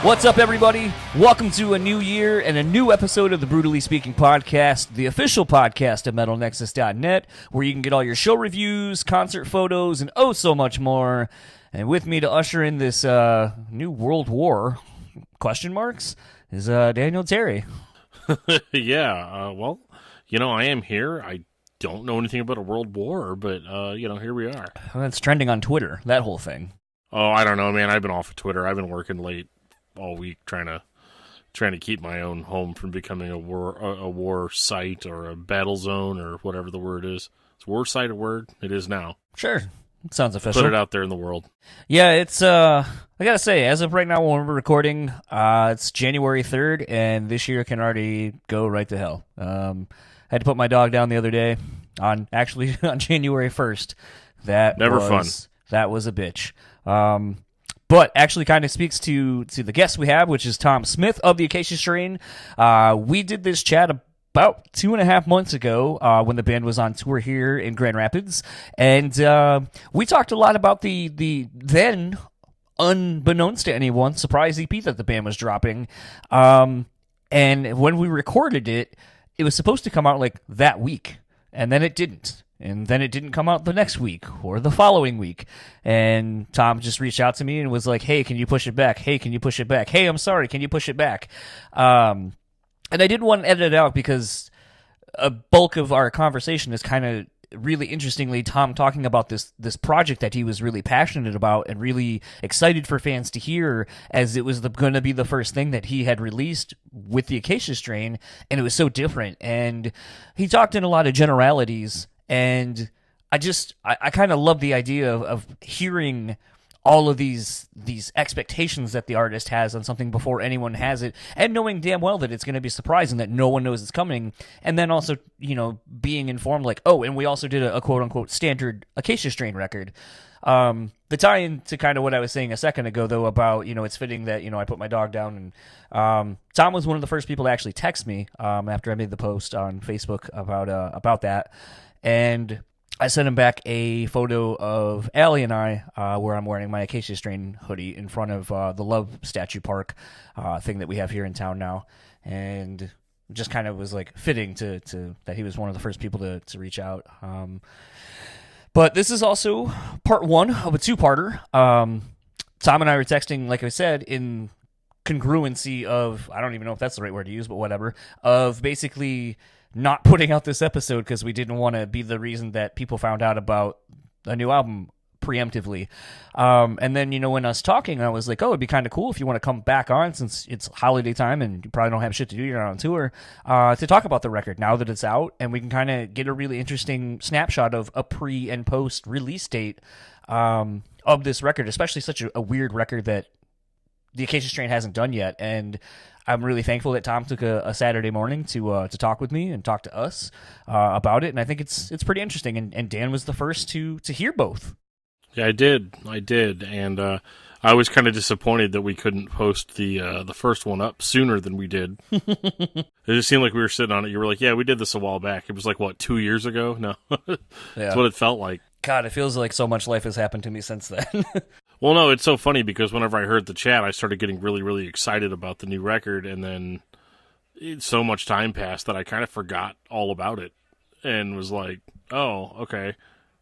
What's up, everybody? Welcome to a new year and a new episode of the BREWtally Speaking Podcast, the official podcast of MetalNexus.net, where you can get all your show reviews, concert photos, and oh so much more. And with me to usher in this new world war, question marks, is Daniel Terry. Well, I am here. I don't know anything about a world war, but, here we are. Well, that's trending on Twitter, that whole thing. Oh, I don't know, man. I've been off of Twitter. I've been working late all week trying to keep my own home from becoming a war site or a battle zone or whatever the word is. Is war site a word? It is now. Sure. It sounds official. Put it out there in the world. Yeah, it's, I gotta say, as of right now when we're recording, it's January 3rd, and this year can already go right to hell. I had to put my dog down the other day on January 1st. Fun. That was a bitch. But actually kind of speaks to the guest we have, which is Tom Smith of the Acacia Strain. We did this chat about 2.5 months ago when the band was on tour here in Grand Rapids. And we talked a lot about the then, unbeknownst to anyone, surprise EP that the band was dropping. And when we recorded it, it was supposed to come out like that week. And then it didn't. And then it didn't come out the next week or the following week. And Tom just reached out to me and was like, hey, can you push it back? Hey, can you push it back? Hey, I'm sorry, can you push it back? And I didn't want to edit it out because a bulk of our conversation is kind of really interestingly Tom talking about this project that he was really passionate about and really excited for fans to hear, as it was going to be the first thing that he had released with the Acacia Strain, and it was so different. And he talked in a lot of generalities. And I kind of love the idea of hearing all of these expectations that the artist has on something before anyone has it, and knowing damn well that it's going to be surprising, that no one knows it's coming, and then also, being informed like, oh, and we also did a quote-unquote standard Acacia Strain record. The tie-in to kind of what I was saying a second ago, though, about, it's fitting that, I put my dog down, and Tom was one of the first people to actually text me after I made the post on Facebook about that. And I sent him back a photo of Allie and I, where I'm wearing my Acacia Strain hoodie in front of the Love Statue Park thing that we have here in town now. And just kind of was like fitting to that he was one of the first people to reach out. But this is also part one of a two-parter. Tom and I were texting, like I said, in congruency of, I don't even know if that's the right word to use, but whatever, of basically not putting out this episode because we didn't want to be the reason that people found out about a new album preemptively. And then, when us talking, I was like, oh, it'd be kind of cool if you want to come back on, since it's holiday time and you probably don't have shit to do, you're not on tour, to talk about the record now that it's out, and we can kind of get a really interesting snapshot of a pre and post release date of this record, especially such a weird record that the Acacia Strain hasn't done yet. And I'm really thankful that Tom took a Saturday morning to talk with me and talk to us about it, and I think it's pretty interesting. And Dan was the first to hear both. Yeah, I did, and I was kind of disappointed that we couldn't post the first one up sooner than we did. It just seemed like we were sitting on it. You were like, "Yeah, we did this a while back." It was like 2 years ago? No, that's what it felt like. God, it feels like so much life has happened to me since then. Well, no, it's so funny because whenever I heard the chat, I started getting really, really excited about the new record, and then so much time passed that I kind of forgot all about it and was like, oh, okay.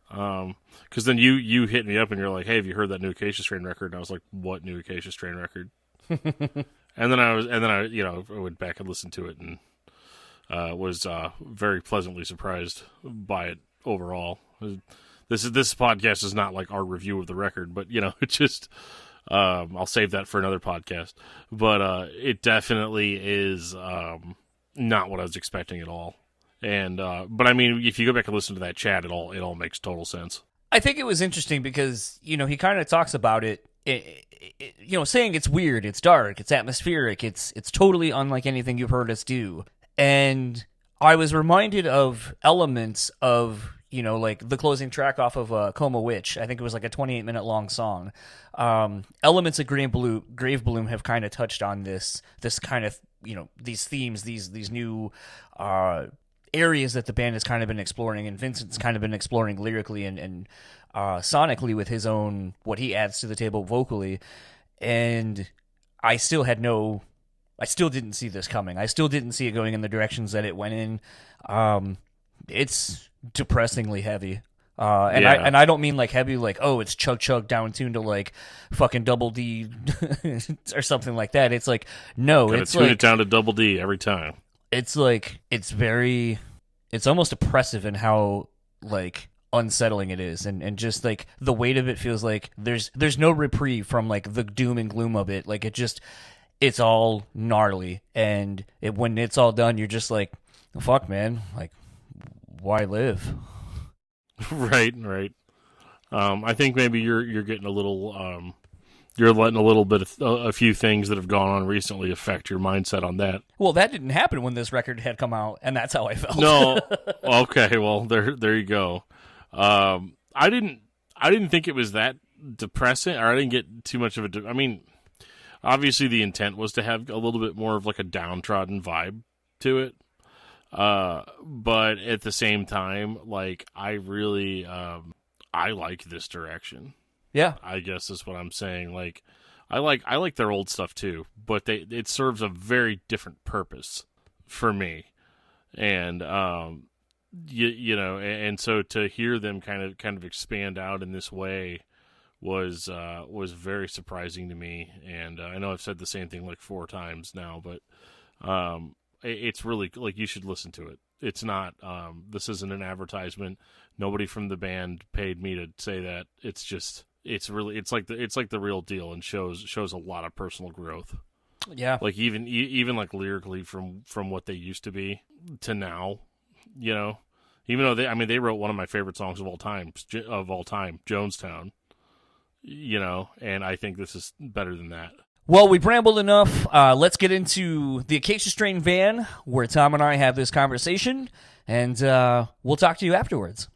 Because then you hit me up and you're like, hey, have you heard that new Acacia Strain record? And I was like, what new Acacia Strain record? and then I went back and listened to it and was very pleasantly surprised by it overall. This podcast is not like our review of the record, but it's just I'll save that for another podcast. But it definitely is not what I was expecting at all. And but I mean, if you go back and listen to that chat, it all makes total sense. I think it was interesting because he kind of talks about it, saying it's weird, it's dark, it's atmospheric, it's totally unlike anything you've heard us do. And I was reminded of elements of like the closing track off of Coma Witch. I think it was like a 28-minute long song. Elements of Grave Bloom have kind of touched on this kind of, these themes, these new areas that the band has kind of been exploring, and Vincent's kind of been exploring lyrically and sonically with his own, what he adds to the table vocally. And I still didn't see this coming. I still didn't see it going in the directions that it went in. It's depressingly heavy. And I don't mean like heavy, like, oh, it's chug down tuned to like fucking double D or something like that. It's like, no, Gotta it's tune like, it down to double D every time. it's like, it's almost oppressive in how like unsettling it is, and just like the weight of it feels like there's no reprieve from like the doom and gloom of it. Like it's all gnarly, and when it's all done, you're just like, fuck, man, like, why live? Right. I think maybe you're getting a little, you're letting a little bit of a few things that have gone on recently affect your mindset on that. Well, that didn't happen when this record had come out, and that's how I felt. No, okay, well there you go. I didn't think it was that depressing, or I didn't get too much of a. I mean, obviously the intent was to have a little bit more of like a downtrodden vibe to it. But at the same time, like, I really, I like this direction. Yeah. I guess is what I'm saying. Like, I like their old stuff too, but it serves a very different purpose for me. And, you know, and so to hear them kind of expand out in this way was very surprising to me. And, I know I've said the same thing like 4 times now, but, it's really, like, you should listen to it. It's not, this isn't an advertisement. Nobody from the band paid me to say that. It's just, it's like the real deal, and shows a lot of personal growth. Yeah. Like even like lyrically from what they used to be to now, you know, even though they wrote one of my favorite songs of all time, Jonestown, you know, and I think this is better than that. Well, we brambled enough. Let's get into the Acacia Strain van, where Tom and I have this conversation, and we'll talk to you afterwards.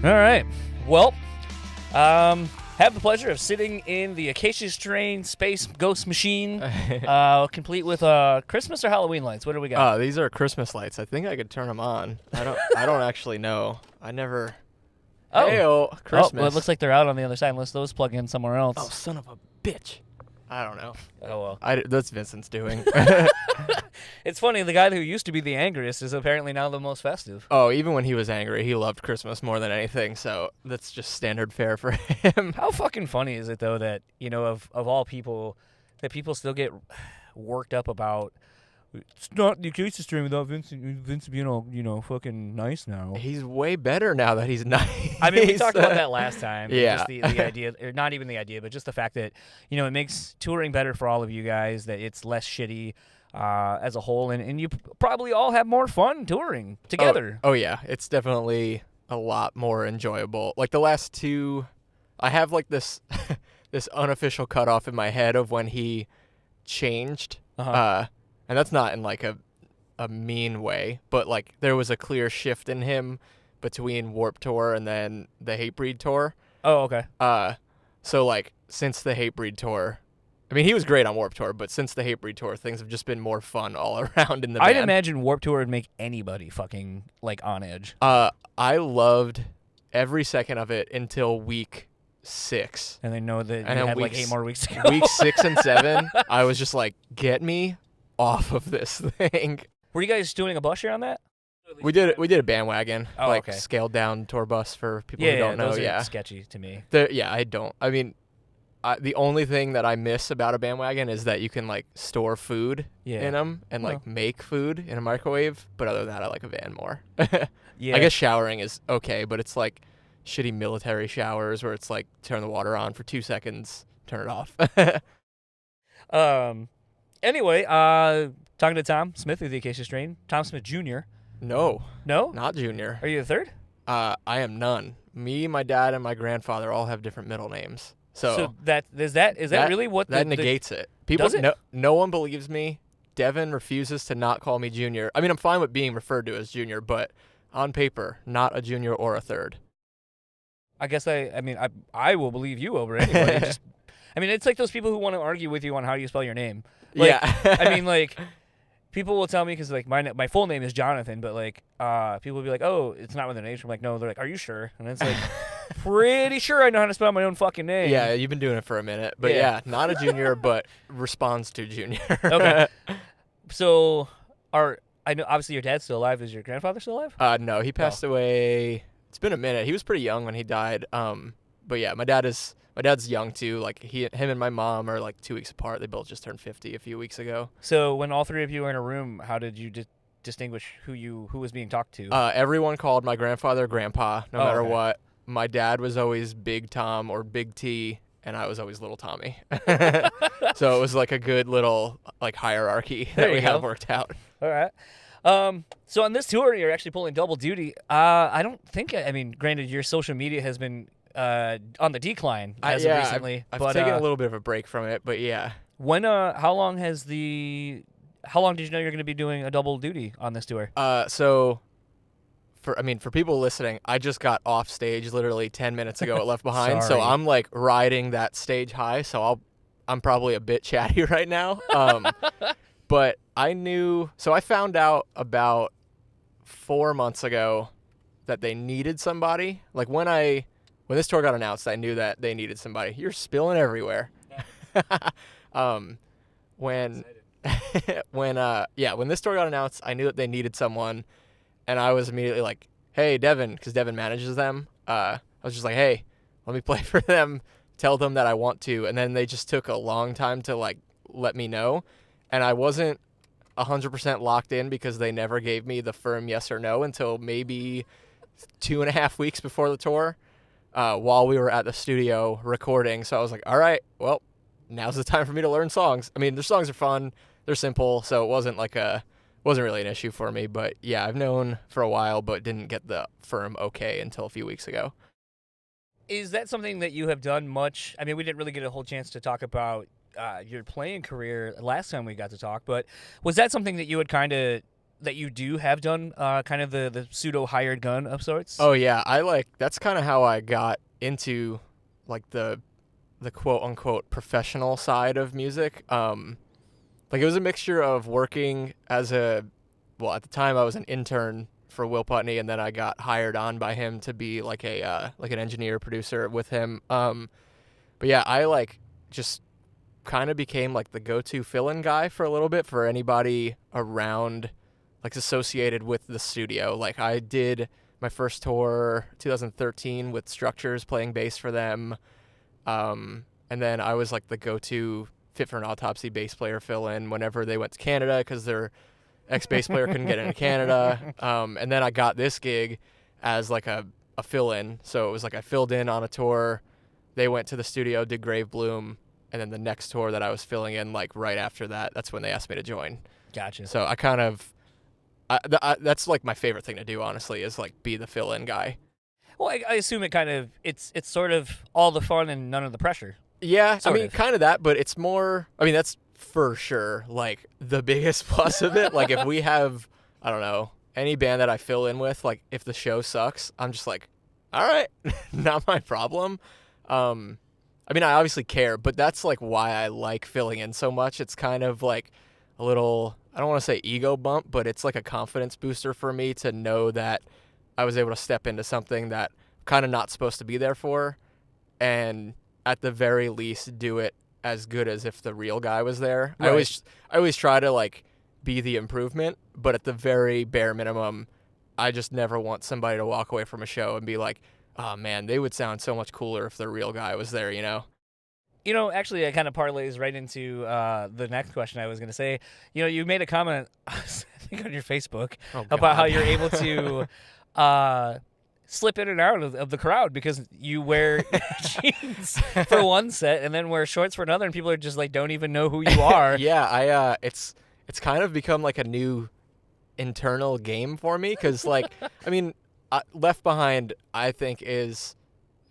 All right. Well, have the pleasure of sitting in the Acacia Strain Space Ghost Machine, complete with Christmas or Halloween lights. What do we got? These are Christmas lights. I think I could turn them on. I don't actually know. I never. Oh, Hey-o, Christmas. Oh, well, it looks like they're out on the other side. Unless those plug in somewhere else. Oh, son of a bitch. I don't know. Oh well. That's Vincent's doing. It's funny. The guy who used to be the angriest is apparently now the most festive. Oh, even when he was angry, he loved Christmas more than anything. So that's just standard fare for him. How fucking funny is it though that, you know, of all people, that people still get worked up about? It's not the Acacia Strain without Vincent being all, you know, fucking nice now. He's way better now that he's nice. I mean, we talked about that last time. Yeah. Just the idea, or not even the idea, but just the fact that, you know, it makes touring better for all of you guys, that it's less shitty as a whole, and you probably all have more fun touring together. Oh yeah. It's definitely a lot more enjoyable. Like the last 2, I have like this this unofficial cutoff in my head of when he changed. And that's not in like a mean way, but like there was a clear shift in him between Warped Tour and then the Hatebreed tour. Oh, okay. So like since the Hatebreed tour, I mean he was great on Warped Tour, but since the Hatebreed tour, things have just been more fun all around in the band. I'd imagine Warped Tour would make anybody fucking like on edge. I loved every second of it until week 6. And they know that And you then had like weeks- 8 more weeks to go. Week 6 and 7, I was just like, get me off of this thing. Were you guys doing a bus share on that? We did a bandwagon, Oh, like okay. scaled down tour bus for people Yeah, who don't know. those are Yeah, sketchy to me. I don't. I mean, the only thing that I miss about a bandwagon is that you can like store food in them and like make food in a microwave. But other than that, I like a van more. Yeah. I guess showering is okay, but it's like shitty military showers where it's like turn the water on for 2 seconds, turn it off. Anyway, talking to Tom Smith of the Acacia Strain, Tom Smith Jr. No, No? not Junior. Are you the third? I am none. Me, my dad, and my grandfather all have different middle names. So that is that really what that the negates it. People, Does it? No one believes me Devin refuses to not call me junior. I mean, I'm fine with being referred to as junior, but on paper, not a junior or a third. I guess I will believe you over anybody. Just, I mean, it's like those people who want to argue with you on how you spell your name. Like, Yeah. I mean, like, people will tell me because, like, my full name is Jonathan, but, like, people will be like, oh, it's not with an H. I'm like, no. They're like, are you sure? And it's like, pretty sure I know how to spell my own fucking name. Yeah, you've been doing it for a minute. But yeah, not a junior, but responds to junior. Okay. So, I know obviously your dad's still alive. Is your grandfather still alive? No, he passed away. It's been a minute. He was pretty young when he died. But yeah, my dad's young too. Like him and my mom are like 2 weeks apart. They both just turned 50 a few weeks ago. So when all three of you were in a room, how did you distinguish who was being talked to? Everyone called my grandfather Grandpa, no matter okay. what. My dad was always Big Tom or Big T, and I was always Little Tommy. So it was like a good little like hierarchy that we have worked out. All right. So on this tour, you're actually pulling double duty. I don't think. I mean, granted, your social media has been on the decline as of recently. I've taken a little bit of a break from it, but yeah. When? How long did you know you're going to be doing a double duty on this tour? So for people listening, I just got off stage literally 10 minutes ago at Left Behind, so I'm like riding that stage high. So I'm probably a bit chatty right now. But I found out about 4 months ago that they needed somebody. Like when this tour got announced, I knew that they needed somebody. You're spilling everywhere. When this tour got announced, I knew that they needed someone, and I was immediately like, hey, Devin, because Devin manages them. I was just like, hey, let me play for them, tell them that I want to, and then they just took a long time to like let me know. And I wasn't 100% locked in because they never gave me the firm yes or no until maybe 2.5 weeks before the tour while we were at the studio recording. So I was like, all right, well, now's the time for me to learn songs. I mean, the songs are fun. They're simple, so it wasn't really an issue for me. But yeah, I've known for a while but didn't get the firm okay until a few weeks ago. Is that something that you have done much? I mean, we didn't really get a whole chance to talk about your playing career last time we got to talk, but was that something that you had that you do have done, kind of the pseudo hired gun of sorts? Oh yeah, that's kind of how I got into like the quote unquote professional side of music. Like it was a mixture of working at the time I was an intern for Will Putney, and then I got hired on by him to be like an engineer producer with him. But yeah, I like just kind of became like the go-to fill-in guy for a little bit for anybody around, like associated with the studio. Like I did my first tour 2013 with Structures, playing bass for them, and then I was like the go-to Fit for an Autopsy bass player fill-in whenever they went to Canada because their ex-bass player couldn't get into Canada. And then I got this gig as like a fill-in, so it was like I filled in on a tour, they went to the studio, did Grave Bloom, and then the next tour that I was filling in, like right after that, that's when they asked me to join. Gotcha. So I kind of, that's like my favorite thing to do, honestly, is like be the fill-in guy. Well, I assume it's sort of all the fun and none of the pressure. Yeah, Sort of. kind of that, but it's more, that's for sure like the biggest plus of it. Like if we have, I don't know, any band that I fill in with, like if the show sucks, I'm just like, all right, not my problem. I obviously care, but that's like why I like filling in so much. It's kind of like a little, I don't want to say ego bump, but it's like a confidence booster for me to know that I was able to step into something that I'm kind of not supposed to be there for, and at the very least do it as good as if the real guy was there. Right. I always try to like be the improvement, but at the very bare minimum, I just never want somebody to walk away from a show and be like, oh man, they would sound so much cooler if the real guy was there, you know? Actually, it kind of parlays right into the next question I was going to say. You made a comment, I think on your Facebook, about how you're able to slip in and out of the crowd because you wear jeans for one set and then wear shorts for another, and people are just like, don't even know who you are. Yeah, it's kind of become like a new internal game for me because like, Left Behind, I think, is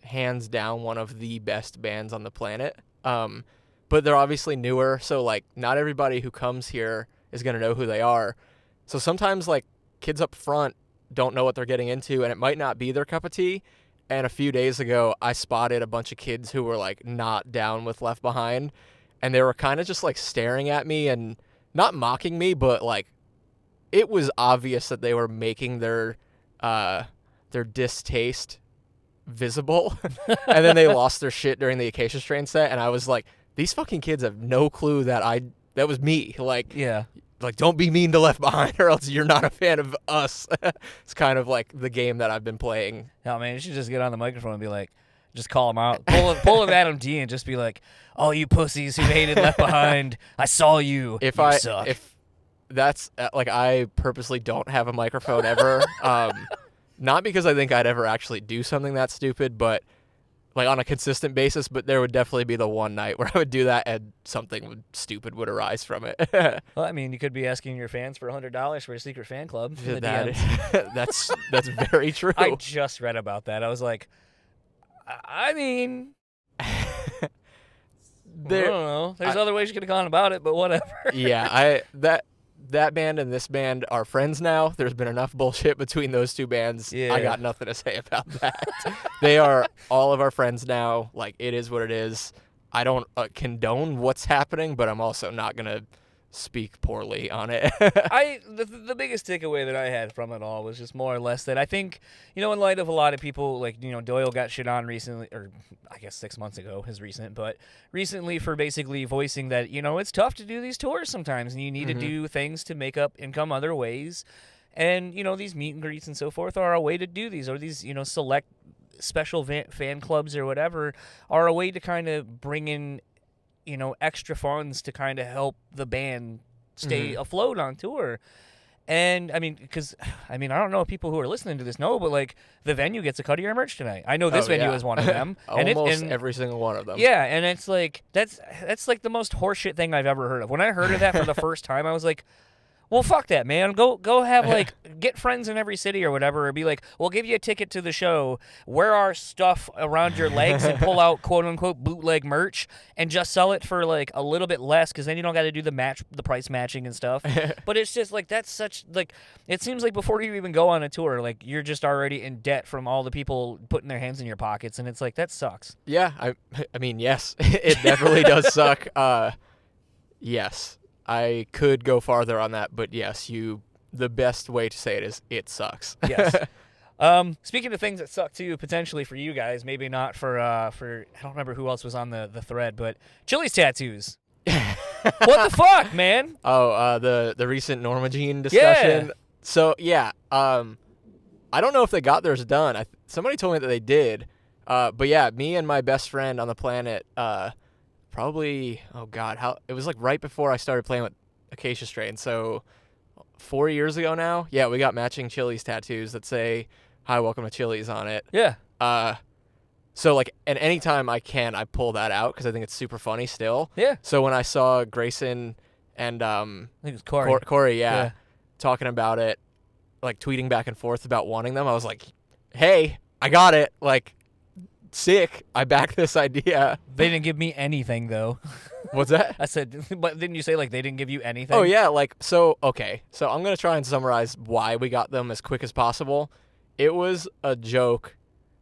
hands down one of the best bands on the planet. But they're obviously newer, so like not everybody who comes here is going to know who they are. So sometimes, like, kids up front don't know what they're getting into, and it might not be their cup of tea. And a few days ago, I spotted a bunch of kids who were, like, not down with Left Behind, and they were kind of just, like, staring at me and not mocking me, but, like, it was obvious that they were making their distaste visible. And then they lost their shit during the Acacia Strain set, and I was like, these fucking kids have no clue that was me. Like, Yeah. Like, don't be mean to Left Behind or else you're not a fan of us. It's kind of like the game that I've been playing. No, man, you should just get on the microphone and be like, just call them out. Pull an Adam D and just be like, oh, you pussies who hated Left Behind, I saw you. You suck. If that's, like, I purposely don't have a microphone ever. Not because I think I'd ever actually do something that stupid, but like on a consistent basis, but there would definitely be the one night where I would do that and something stupid would arise from it. Well, I mean, you could be asking your fans for $100 for a secret fan club. That's very true. I just read about that. I was like, I mean, I don't know. There's other ways you could have gone about it, but whatever. Yeah, that band and this band are friends now. There's been enough bullshit between those two bands. Yeah. I got nothing to say about that. They are all of our friends now. Like, it is what it is. I don't condone what's happening, but I'm also not going to speak poorly on it. The biggest takeaway that I had from it all was just more or less that I think, in light of a lot of people, like, Doyle got shit on recently, or I guess 6 months ago is recent, but recently for basically voicing that, it's tough to do these tours sometimes, and you need to do things to make up income other ways. And, these meet and greets and so forth are a way to do these, or these, select special fan clubs or whatever are a way to kind of bring in extra funds to kind of help the band stay afloat on tour. And, I mean, because, I don't know if people who are listening to this know, but, like, the venue gets a cut of your merch tonight. I know this venue is one of them. Almost every single one of them. Yeah, and it's like, that's like the most horseshit thing I've ever heard of. When I heard of that for the first time, I was like, well, fuck that, man. Go have, like, get friends in every city or whatever, or be like, we'll give you a ticket to the show, wear our stuff around your legs and pull out quote-unquote bootleg merch and just sell it for, like, a little bit less, because then you don't got to do the price matching and stuff. But it's just, like, that's such, like, it seems like before you even go on a tour, like, you're just already in debt from all the people putting their hands in your pockets, and it's like, that sucks. Yeah, I mean, yes, it definitely does suck. Yes. I could go farther on that, but yes, the best way to say it is it sucks. Yes. Speaking of things that suck too, potentially for you guys, maybe not for I don't remember who else was on the thread, but Chili's tattoos. What the fuck, man? Oh, the recent Norma Jean discussion. Yeah. So yeah, I don't know if they got theirs done. Somebody told me that they did. But yeah, me and my best friend on the planet, probably, it was like right before I started playing with Acacia Strain, so 4 years ago now. Yeah, we got matching Chili's tattoos that say, hi, welcome to Chili's on it. Yeah. So, like, and anytime I can, I pull that out because I think it's super funny still. Yeah. So when I saw Grayson and I think it was Corey, talking about it, like tweeting back and forth about wanting them, I was like, hey, I got it. Like, sick. I back this idea. They didn't give me anything, though. What's that? I said, but didn't you say, like, they didn't give you anything? Oh, yeah. Like, okay. So I'm going to try and summarize why we got them as quick as possible. It was a joke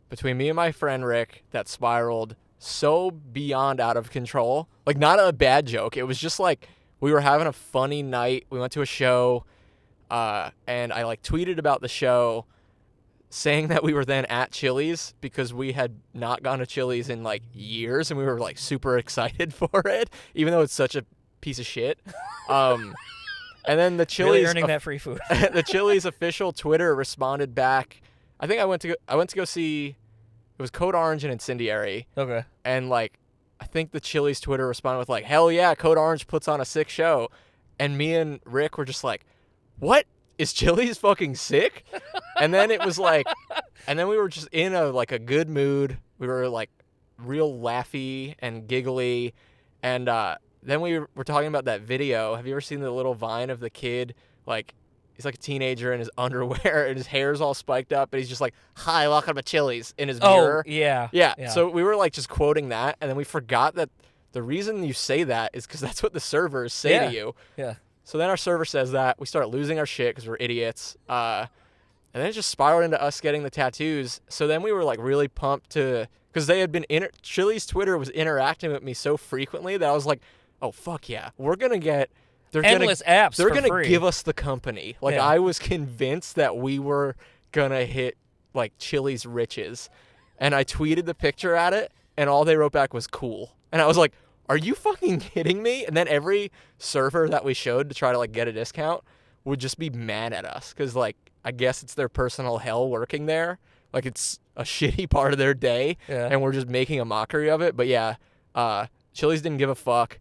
between me and my friend Rick that spiraled so beyond out of control. Like, not a bad joke. It was just like we were having a funny night. We went to a show, and I, like, tweeted about the show, saying that we were then at Chili's because we had not gone to Chili's in, like, years, and we were, like, super excited for it, even though it's such a piece of shit. And then the Chili's really earning that free food. The Chili's official Twitter responded back. I think I went to go see, it was Code Orange and Incendiary. Okay. And, like, I think the Chili's Twitter responded with, like, hell yeah, Code Orange puts on a sick show. And me and Rick were just like, what? Is Chili's fucking sick? And then it was like, and then we were just in a good mood. We were, like, real laughy and giggly. And then we were talking about that video. Have you ever seen the little vine of the kid? Like, he's like a teenager in his underwear and his hair's all spiked up. And he's just like, hi, welcome to Chili's in his mirror. Oh, yeah. Yeah. So we were, like, just quoting that. And then we forgot that the reason you say that is because that's what the servers say to you. Yeah. So then our server says that. We start losing our shit because we're idiots. And then it just spiraled into us getting the tattoos. So then we were like really pumped because they had been Chili's Twitter was interacting with me so frequently that I was like, oh fuck yeah, we're gonna get endless apps. They're gonna free. give us the company. Like I was convinced that we were gonna hit like Chili's riches, and I tweeted the picture at it, and all they wrote back was cool, and I was like, are you fucking kidding me? And then every server that we showed to try to like get a discount would just be mad at us because like I guess it's their personal hell working there. Like it's a shitty part of their day, and we're just making a mockery of it. But yeah, Chili's didn't give a fuck,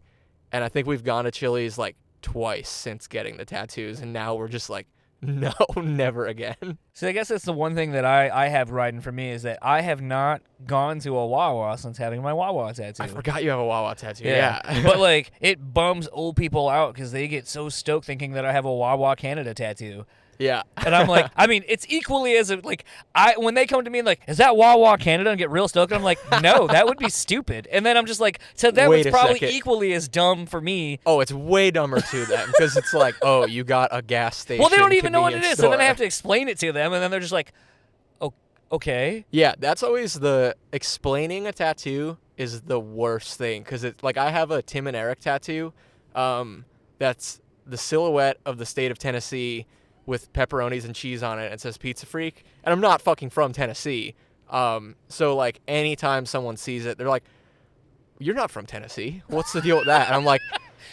and I think we've gone to Chili's like twice since getting the tattoos, and now we're just like, no, never again. So I guess that's the one thing that I have riding for me is that I have not gone to a Wawa since having my Wawa tattoo. I forgot you have a Wawa tattoo. Yeah. But like it bums old people out because they get so stoked thinking that I have a Wawa Canada tattoo. Yeah. And I'm like, I mean, it's equally as like when they come to me and like, is that Wawa Canada, and get real stoked, I'm like, no, that would be stupid. And then I'm just like, so that was probably equally as dumb for me. Oh, it's way dumber too then because it's like, oh, you got a gas station. Well, they don't even know what it is, store. so then I have to explain it to them, and then they're just like, oh, okay. Yeah, that's always explaining a tattoo is the worst thing because it's like I have a Tim and Eric tattoo, that's the silhouette of the state of Tennessee with pepperonis and cheese on it. It says Pizza Freak, and I'm not fucking from Tennessee. So like anytime someone sees it, they're like, "You're not from Tennessee. What's the deal with that?" And I'm like,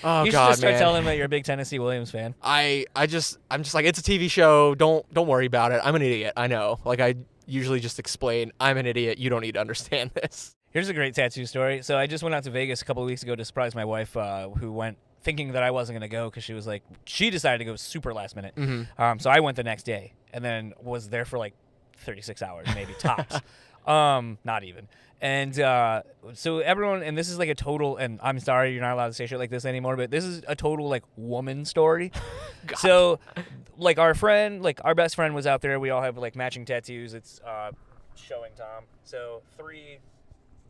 "Oh you God, should just start man." telling them that you're a big Tennessee Williams fan. I'm just like, it's a TV show. Don't worry about it. I'm an idiot. I know. Like I usually just explain, I'm an idiot. You don't need to understand this. Here's a great tattoo story. So I just went out to Vegas a couple of weeks ago to surprise my wife, who went thinking that I wasn't going to go because she was like, she decided to go super last minute. Mm-hmm. So I went the next day and then was there for like 36 hours, maybe tops. Not even. And so everyone, and this is like a total, and I'm sorry you're not allowed to say shit like this anymore, but this is a total like woman story. So like our best friend was out there. We all have like matching tattoos. It's showing Tom. So 3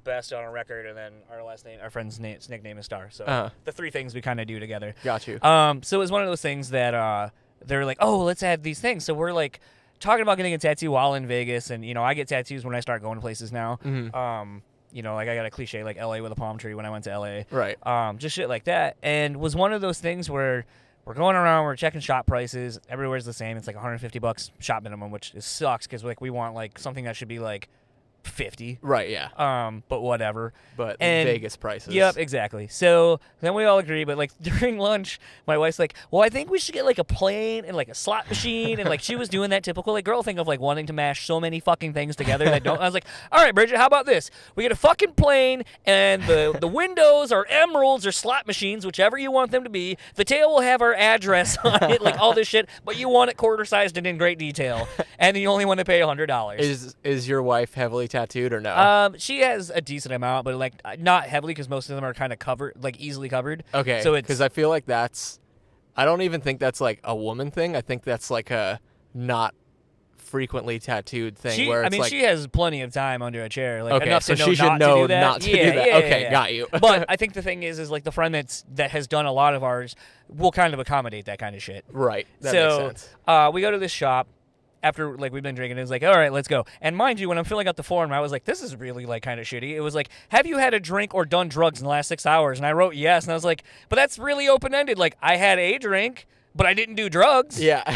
best on a record, and then our friend's nickname is Star. So the 3 things we kind of do together. Got you. So it was one of those things that they're like, oh, let's add these things. So we're like talking about getting a tattoo while in Vegas, and you know, I get tattoos when I start going to places now. Mm-hmm. You know, like I got a cliche like LA with a palm tree when I went to LA. Right. Just shit like that, and was one of those things where we're going around, we're checking shop prices. Everywhere's the same. It's like $150 shop minimum, which sucks because like we want like something that should be like 50. Right, yeah. But whatever. But Vegas prices. Yep, exactly. So then we all agree, but like during lunch, my wife's like, well, I think we should get like a plane and like a slot machine, and like she was doing that typical like girl thing of like wanting to mash so many fucking things together that don't. I was like, all right, Bridget, how about this? We get a fucking plane, and the windows are emeralds or slot machines, whichever you want them to be. The tail will have our address on it, like all this shit, but you want it quarter sized and in great detail, and you only want to pay $100. Is your wife heavily tattooed or no? She has a decent amount, but like not heavily because most of them are kind of covered, like easily covered. Okay. So it's because I feel like I don't even think that's like a woman thing. I think that's like a not frequently tattooed thing. She has plenty of time under a chair, like okay, enough so to know she should know not to do that. Yeah, okay, yeah. got you. But I think the thing is like the friend that has done a lot of ours will kind of accommodate that kind of shit. Right. That makes sense. We go to this shop. After, like, we've been drinking, it's like, all right, let's go. And mind you, when I'm filling out the form, I was like, this is really, like, kind of shitty. It was like, have you had a drink or done drugs in the last 6 hours? And I wrote yes. And I was like, but that's really open-ended. Like, I had a drink, but I didn't do drugs. Yeah.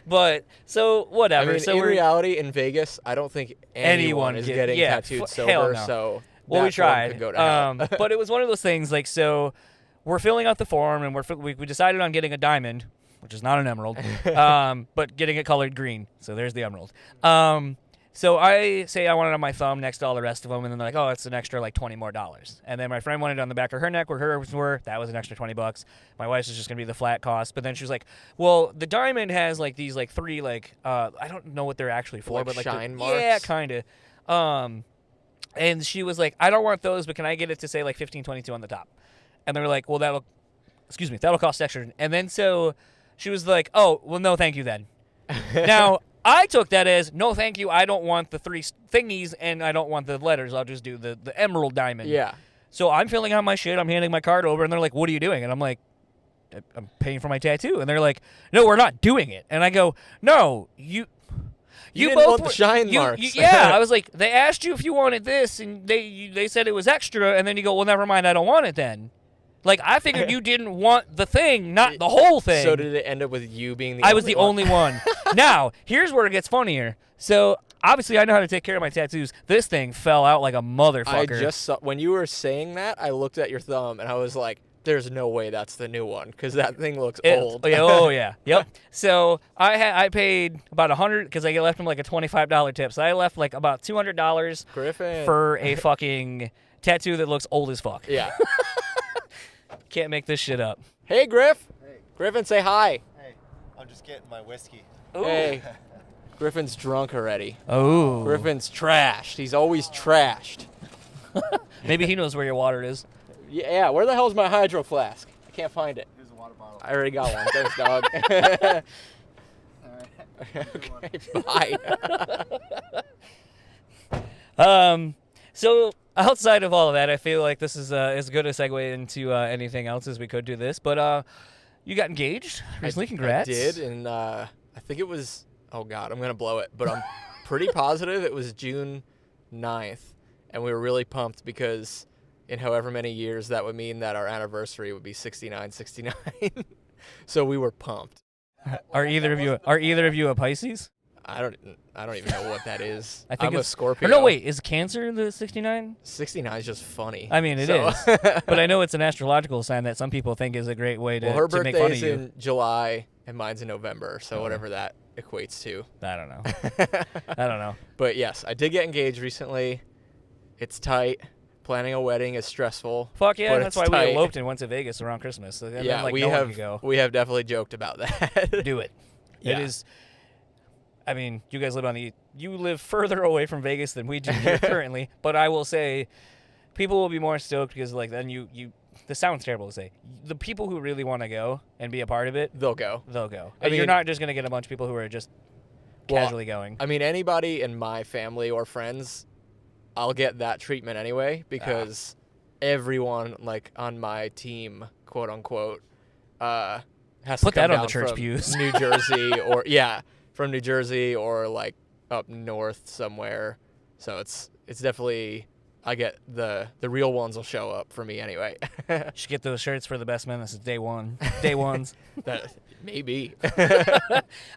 But, so, whatever. I mean, so in reality, in Vegas, I don't think anyone is getting tattooed sober, no. so well, we tried. Could go to hell. But it was one of those things, like, so we're filling out the form, and we decided on getting a diamond, which is not an emerald, but getting it colored green. So there's the emerald. So I say I want it on my thumb next to all the rest of them, and then they're like, oh, it's an extra like $20 more. And then my friend wanted it on the back of her neck where hers were. That was an extra $20. My wife's is just gonna be the flat cost. But then she was like, well, the diamond has like these like 3 like I don't know what they're actually for, like but like shine marks? Yeah, kind of. And she was like, I don't want those, but can I get it to say like 1522 on the top? And they're like, well, that'll cost extra. And then so she was like, oh, well, no, thank you then. Now, I took that as, no, thank you. I don't want the 3 thingies, and I don't want the letters. I'll just do the emerald diamond. Yeah. So I'm filling out my shit. I'm handing my card over, and they're like, what are you doing? And I'm like, I'm paying for my tattoo. And they're like, no, we're not doing it. And I go, no, you didn't both want the shine marks. Yeah, I was like, they asked you if you wanted this, and they said it was extra, and then you go, well, never mind, I don't want it then. Like, I figured you didn't want the thing, not the whole thing. So did it end up with you being the I only was the one? only one. Now, here's where it gets funnier. So, obviously, I know how to take care of my tattoos. This thing fell out like a motherfucker. I just saw, when you were saying that, I looked at your thumb, and I was like, there's no way that's the new one, because that thing looks old. Oh, yeah. Yep. So, I paid about $100, because I left him like a $25 tip. So, I left like about $200 Griffin. for a fucking tattoo that looks old as fuck. Yeah. Can't make this shit up. Hey, Griff. Hey. Griffin, say hi. Hey, I'm just getting my whiskey. Ooh. Hey. Griffin's drunk already. Oh. Griffin's trashed. He's always trashed. Maybe he knows where your water is. Yeah, where the hell's my hydro flask? I can't find it. Here's a water bottle. I already got one. Thanks, dog. All right. Okay, bye. So outside of all of that, I feel like this is as good a segue into anything else as we could do this. But you got engaged recently. Congrats. I did, and I think it was, oh, God, I'm going to blow it, but I'm pretty positive it was June 9th, and we were really pumped because in however many years that would mean that our anniversary would be 69. So we were pumped. Are either of you a Pisces? I don't even know what that is. I think I'm a it's Scorpio. Or no, wait, is Cancer the 69? 69 is just funny. I mean, it is, but I know it's an astrological sign that some people think is a great way to, Well, her to make fun of birthday's you. in July and mine's in November, so whatever that equates to. I don't know. I don't know. But yes, I did get engaged recently. It's tight. Planning a wedding is stressful. Fuck yeah, but that's it's why tight. we eloped and went to Vegas around Christmas. So Yeah, like, we no one have could go. we have definitely joked about that. Do it. Yeah. It is. I mean, you guys you live further away from Vegas than we do here currently, but I will say people will be more stoked because like then this sounds terrible to say. The people who really want to go and be a part of it, They'll go. they'll go. I And mean- you're not just going to get a bunch of people who are just casually going. I mean, anybody in my family or friends, I'll get that treatment anyway because everyone like on my team, quote unquote, has Put to come that on down the church from pews. New Jersey from New Jersey or like up north somewhere. So it's definitely, I get the real ones will show up for me anyway. You should get those shirts for the best men. This is day one. Day ones. That maybe.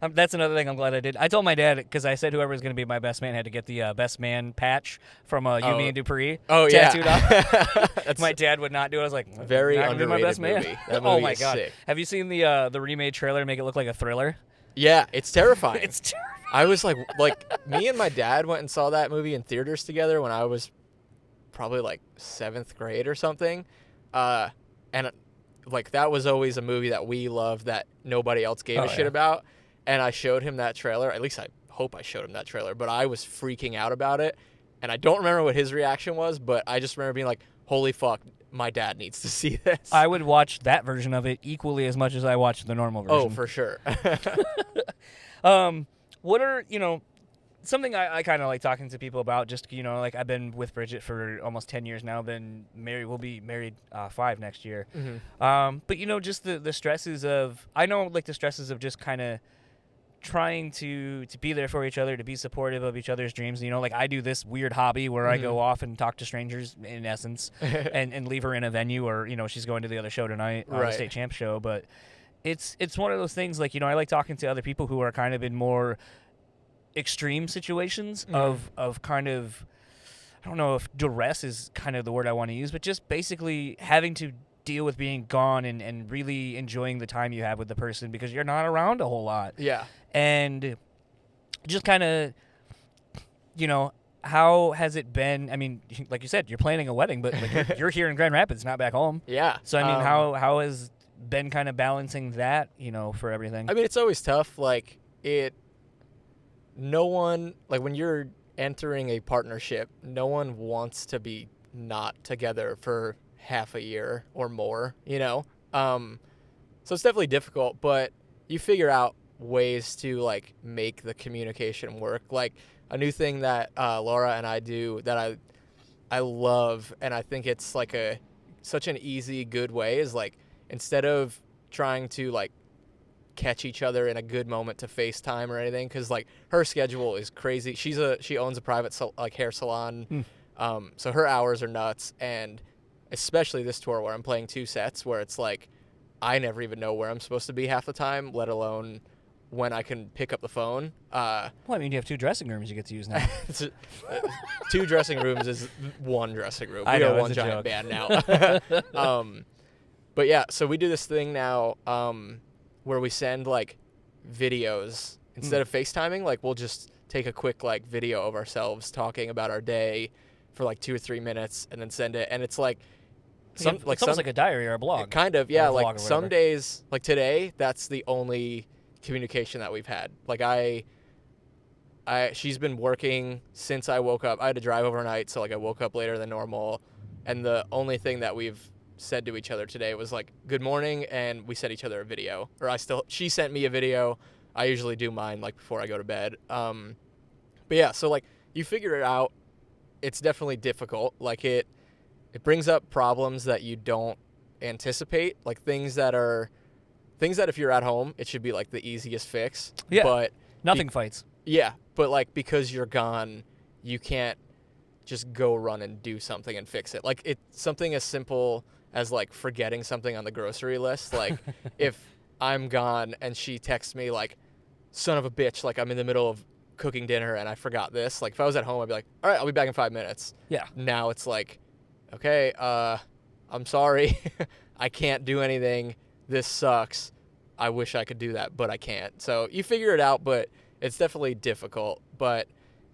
That's another thing I'm glad I did. I told my dad, because I said whoever was going to be my best man had to get the best man patch from You, Me, and Dupree. Oh, tattooed yeah. on. My dad would not do it. I was like, Very not gonna be my underrated best man. movie. That Oh movie my is god! sick. Have you seen the remade trailer make it look like a thriller? Yeah, it's terrifying. It's terrible. I was like me and my dad went and saw that movie in theaters together when I was probably like 7th grade or something. And like that was always a movie that we loved that nobody else gave a shit about. And I showed him that trailer. At least I hope I showed him that trailer, but I was freaking out about it. And I don't remember what his reaction was, but I just remember being like, holy fuck, my dad needs to see this. I would watch that version of it equally as much as I watched the normal version. Oh, for sure. What are, something I kind of like talking to people about, just, like I've been with Bridget for almost 10 years now, we'll be married 5 next year. Mm-hmm. But, just the stresses of, I know like the stresses of just kind of trying to be there for each other, to be supportive of each other's dreams. Like I do this weird hobby where I go off and talk to strangers in essence and leave her in a venue, or, she's going to the other show tonight, the state champ show. But it's one of those things, like, I like talking to other people who are kind of in more extreme situations of kind of, I don't know if duress is kind of the word I want to use, but just basically having to deal with being gone and really enjoying the time you have with the person because you're not around a whole lot. Yeah. And just kind of, how has it been? I mean, like you said, you're planning a wedding, but like you're here in Grand Rapids, not back home. Yeah. So, I mean, how has been kind of balancing that, for everything? I mean, it's always tough. Like, no one, like, when you're entering a partnership, no one wants to be not together for half a year or more, So it's definitely difficult, but you figure out ways to, like, make the communication work. Like, a new thing that Laura and I do that I love, and I think it's, like, such an easy, good way is, like, instead of trying to like catch each other in a good moment to FaceTime or anything, because like her schedule is crazy. She owns a private hair salon, so her hours are nuts, and especially this tour where I'm playing 2 sets where it's like I never even know where I'm supposed to be half the time, let alone when I can pick up the phone. Well, I mean, you have 2 dressing rooms you get to use now. 2 dressing rooms is 1 dressing room. I know, we are one it's a giant joke. band now. But yeah, so we do this thing now where we send like videos instead of FaceTiming. Like we'll just take a quick like video of ourselves talking about our day for like 2 or 3 minutes and then send it. And it's like It's almost like a diary or a blog. kind of, yeah. Or a vlog or Like some whatever. days, like today, that's the only communication that we've had. Like she's been working since I woke up. I had to drive overnight, so like I woke up later than normal, and the only thing that we've said to each other today was like good morning, and we sent each other a video. Or she sent me a video. I usually do mine like before I go to bed. But yeah, so like you figure it out. It's definitely difficult. Like it brings up problems that you don't anticipate, like things that if you're at home, it should be like the easiest fix. Yeah. But Nothing fights. yeah, but like because you're gone, you can't just go run and do something and fix it. Like it's something as simple as like forgetting something on the grocery list. Like if I'm gone and she texts me like, son of a bitch, like I'm in the middle of cooking dinner and I forgot this. Like if I was at home, I'd be like, all right, I'll be back in 5 minutes. Yeah. Now it's like, okay, I'm sorry. I can't do anything. This sucks. I wish I could do that, but I can't. So you figure it out, but it's definitely difficult. But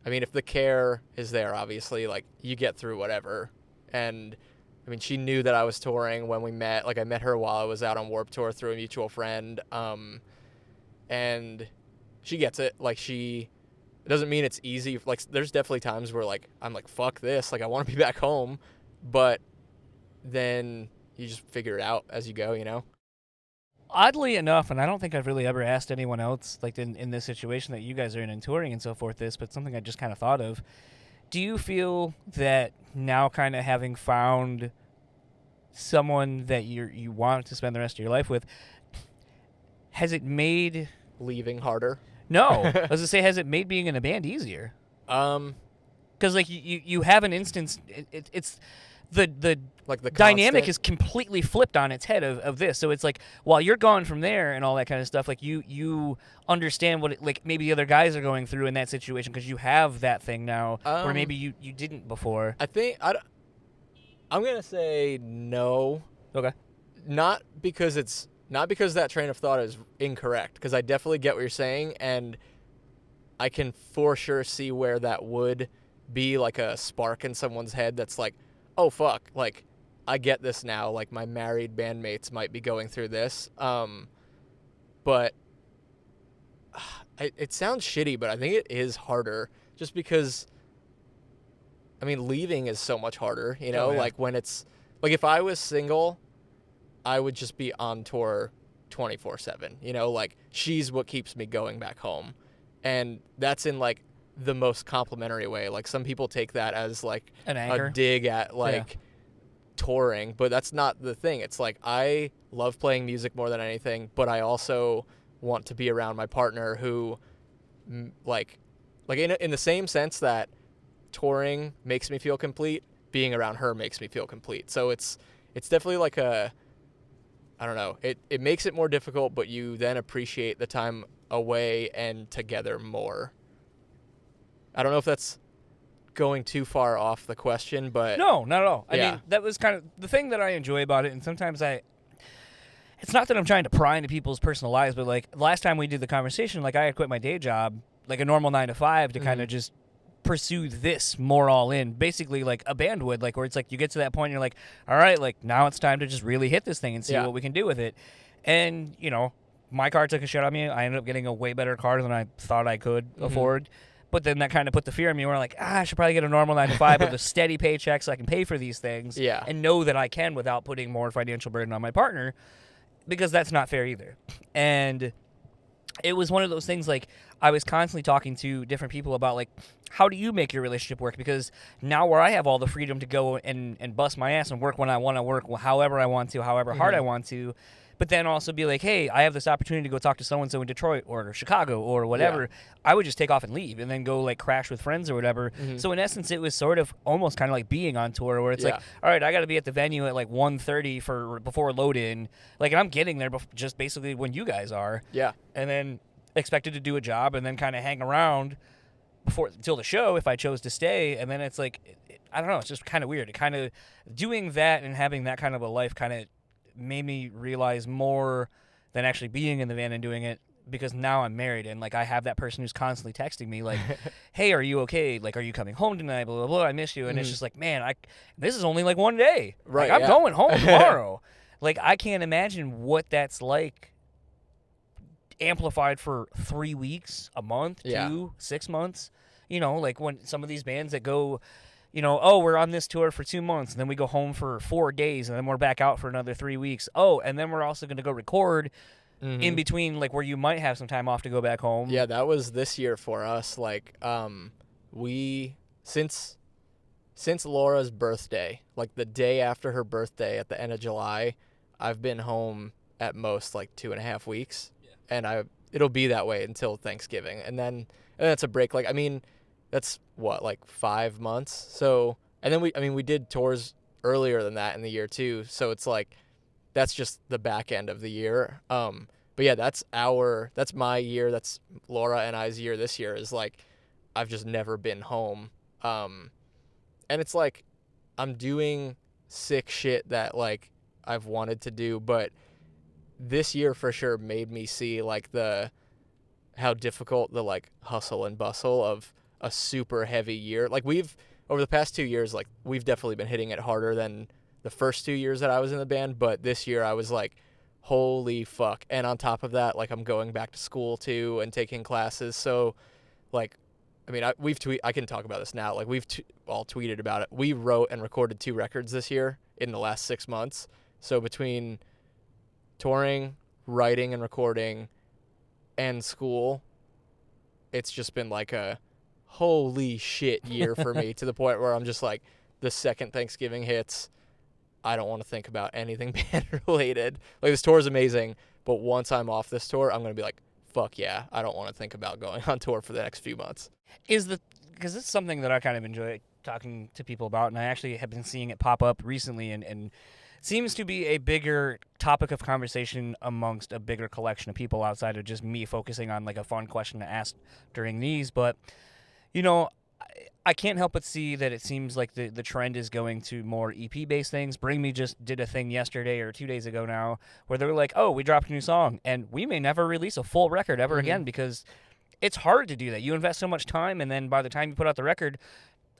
I mean, if the care is there, obviously, like you get through whatever. And I mean, she knew that I was touring when we met. Like I met her while I was out on Warped Tour through a mutual friend. And she gets it. Like it doesn't mean it's easy. Like there's definitely times where like, I'm like, fuck this. Like I want to be back home, but then you just figure it out as you go, you know? Oddly enough, and I don't think I've really ever asked anyone else, like in this situation that you guys are in touring and so forth, but something I just kind of thought of. Do you feel that now, kind of having found someone that you want to spend the rest of your life with, has it made Leaving harder. No, I was gonna say, has it made being in a band easier? Because like you have an instance, it's the Like the dynamic constant- is completely flipped on its head of this. So it's like while you're gone from there and all that kind of stuff, like you understand what like maybe the other guys are going through in that situation because you have that thing now where maybe you didn't before. I think I'm gonna say no. Okay. Not because that train of thought is incorrect, because I definitely get what you're saying, and I can for sure see where that would be like a spark in someone's head that's like, oh fuck, like I get this now, like my married bandmates might be going through this. But it sounds shitty, but I think it is harder just because, I mean, leaving is so much harder, you know? Oh, yeah. Like when it's like if I was single, I would just be on tour 24/7, you know? Like she's what keeps me going back home. And that's in like the most complimentary way. Like some people take that as like An anchor. a dig at like touring, but that's not the thing. It's like I love playing music more than anything, but I also want to be around my partner who like in the same sense that touring makes me feel complete, being around her makes me feel complete. So it's definitely like I don't know. It makes it more difficult, but you then appreciate the time away and together more. I don't know if that's going too far off the question, but No, not at all. I Yeah. mean, that was kind of the thing that I enjoy about it, and sometimes it's not that I'm trying to pry into people's personal lives, but like last time we did the conversation, like I had quit my day job, like a normal 9 to 5, to kind of just pursue this more all in, basically like a band would, like where it's like you get to that point and you're like, all right, like now it's time to just really hit this thing and see Yeah. what we can do with it. And, you know, my car took a shit on me. I ended up getting a way better car than I thought I could afford. But then that kind of put the fear in me where I'm like, I should probably get a normal 9 to 5 with a steady paycheck so I can pay for these things Yeah. and know that I can without putting more financial burden on my partner, because that's not fair either. And it was one of those things, like I was constantly talking to different people about like, how do you make your relationship work? Because now where I have all the freedom to go and bust my ass and work when I want to work, however I want to, however hard I want to, but then also be like, hey, I have this opportunity to go talk to so-and-so in Detroit or Chicago or whatever. Yeah. I would just take off and leave and then go like crash with friends or whatever. So in essence, it was sort of almost kind of like being on tour where it's like, all right, I got to be at the venue at like 1:30 before load in. Like, and I'm getting there just basically when you guys are. Yeah. And then expected to do a job and then kind of hang around till the show if I chose to stay. And then it's like, I don't know, it's just kind of weird. It kind of, doing that and having that kind of a life kind of made me realize more than actually being in the van and doing it, because now I'm married and like I have that person who's constantly texting me like, hey, are you okay? Like, are you coming home tonight? Blah, blah, blah. I miss you. And it's just like, man, this is only like one day. Right. Like, I'm going home tomorrow. Like, I can't imagine what that's like amplified for 3 weeks, a month, 2, 6 months. You know, like when some of these bands that go, you know, oh, we're on this tour for 2 months, and then we go home for 4 days, and then we're back out for another 3 weeks. Oh, and then we're also going to go record in between, like where you might have some time off to go back home. Yeah, that was this year for us. Like, since Laura's birthday, like the day after her birthday at the end of July, I've been home at most like 2.5 weeks, and it'll be that way until Thanksgiving, and then it's a break. Like, I mean, that's what, like 5 months. So, and then we did tours earlier than that in the year too. So it's like, that's just the back end of the year. But yeah, that's my year. That's Laura and I's year this year, is like, I've just never been home. And it's like, I'm doing sick shit that like I've wanted to do, but this year for sure made me see like how difficult the like hustle and bustle of a super heavy year. Like, over the past 2 years, like we've definitely been hitting it harder than the first 2 years that I was in the band, but this year I was like, holy fuck. And on top of that, like, I'm going back to school too and taking classes. So like, I mean, I can talk about this now. Like, we've all tweeted about it. We wrote and recorded 2 records this year in the last 6 months. So between touring, writing and recording, and school, it's just been like a holy shit year for me, to the point where I'm just like, the second Thanksgiving hits, I don't want to think about anything band related. Like, this tour is amazing, but once I'm off this tour, I'm going to be like, fuck yeah, I don't want to think about going on tour for the next few months. Because it's something that I kind of enjoy talking to people about, and I actually have been seeing it pop up recently, and seems to be a bigger topic of conversation amongst a bigger collection of people outside of just me focusing on like a fun question to ask during these. But, you know, I can't help but see that it seems like the trend is going to more EP-based things. Bring Me just did a thing yesterday or 2 days ago now where they were like, oh, we dropped a new song, and we may never release a full record ever again, because it's hard to do that. You invest so much time, and then by the time you put out the record,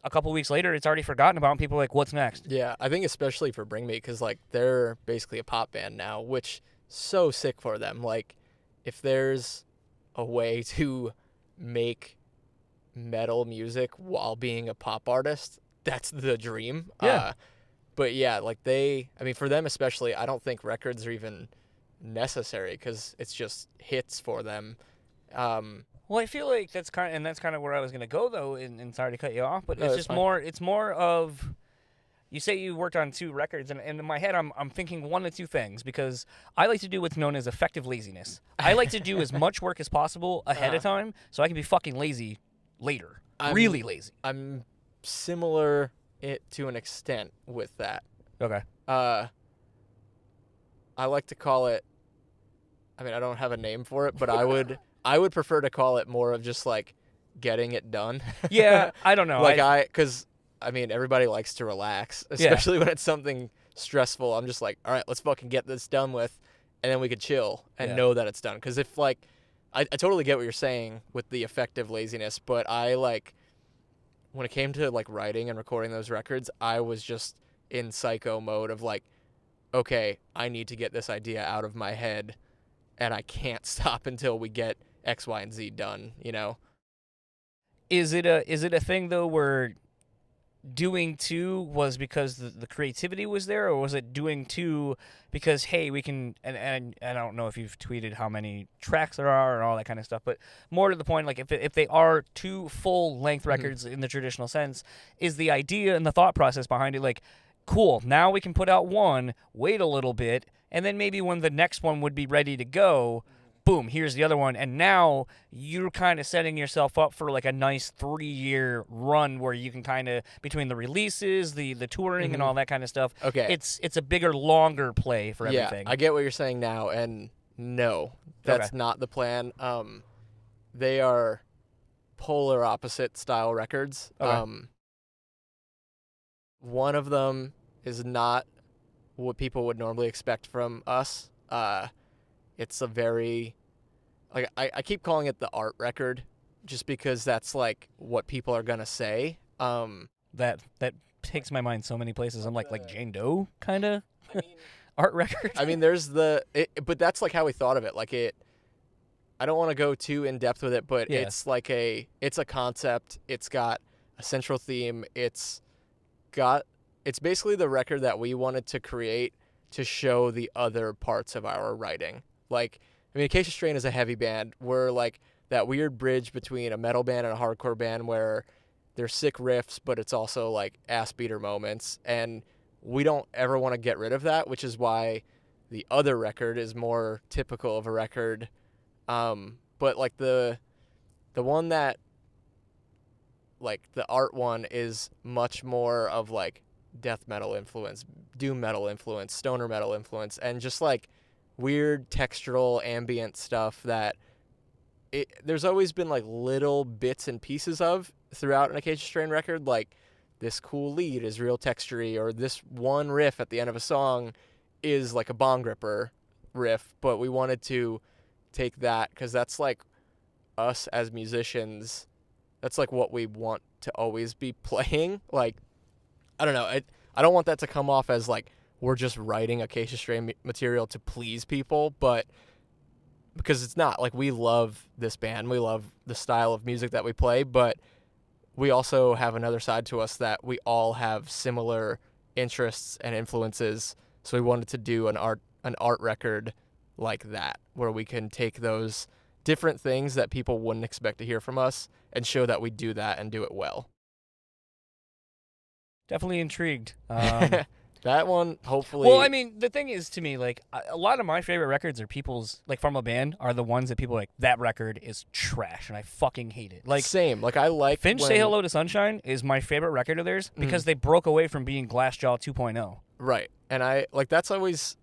a couple weeks later, it's already forgotten about, and people are like, what's next? Yeah, I think especially for Bring Me, because like, they're basically a pop band now, which so sick for them. Like, if there's a way to make metal music while being a pop artist, that's the dream. Yeah. But yeah, like for them especially, I don't think records are even necessary, because it's just hits for them. Well, I feel like that's kind of where I was going to go, though, and sorry to cut you off, but No, it's that's just fine. it's more of, you say you worked on 2 records, and in my head, I'm thinking one of 2 things, because I like to do what's known as effective laziness. I like to do as much work as possible ahead of time, so I can be fucking lazy later. Really lazy. I'm similar to an extent with that. Okay. I like to call it, I mean, I don't have a name for it, but I would prefer to call it more of just like getting it done. Yeah, I don't know. Because I mean, everybody likes to relax, especially when it's something stressful. I'm just like, all right, let's fucking get this done with, and then we could chill and know that it's done. Because if like, I totally get what you're saying with the effective laziness, but I like, when it came to like writing and recording those records, I was just in psycho mode of like, okay, I need to get this idea out of my head, and I can't stop until we get X, Y, and Z done, you know? Is it a thing, though, where doing 2 was because the creativity was there, or was it doing 2 because, hey, we can, and I don't know if you've tweeted how many tracks there are and all that kind of stuff, but more to the point, like, if they are 2 full-length records in the traditional sense, is the idea and the thought process behind it like, cool, now we can put out 1, wait a little bit, and then maybe when the next one would be ready to go, boom, here's the other one. And now you're kind of setting yourself up for like a nice 3-year run where you can kind of, between the releases, the touring and all that kind of stuff, Okay. it's a bigger, longer play for Yeah, everything. I get what you're saying now, and no, that's not the plan. They are polar opposite style records. Okay. One of them is not what people would normally expect from us. It's a very, like, I keep calling it the art record just because that's like what people are gonna say. That takes my mind so many places. I'm like Jane Doe kind of art record. I mean, there's but that's like how we thought of it. Like I don't want to go too in depth with it, but it's like it's a concept. It's got a central theme. It's basically the record that we wanted to create to show the other parts of our writing. Like, I mean, Acacia Strain is a heavy band. We're like that weird bridge between a metal band and a hardcore band where they're sick riffs, but it's also like ass beater moments. And we don't ever want to get rid of that, which is why the other record is more typical of a record. But like the one that, like the art one, is much more of like death metal influence, doom metal influence, stoner metal influence, and just like weird textural ambient stuff that there's always been like little bits and pieces of throughout an Acacia Strain record. Like, this cool lead is real textury, or this one riff at the end of a song is like a bong ripper riff, but we wanted to take that because that's like us as musicians. That's like what we want to always be playing. Like, I don't know. I don't want that to come off as like we're just writing Acacia Strain material to please people, but because it's not. Like, we love this band. We love the style of music that we play, but we also have another side to us that we all have similar interests and influences. So we wanted to do an art record like that, where we can take those different things that people wouldn't expect to hear from us and show that we do that and do it well. Definitely intrigued. That one, hopefully. Well, I mean, the thing is, to me, like, a lot of my favorite records are people's, like, from a band, are the ones that people are like, that record is trash, and I fucking hate it. Like, same. Like, I like Finch Say Hello to Sunshine is my favorite record of theirs because they broke away from being Glassjaw 2.0. Right. And I, like, that's always,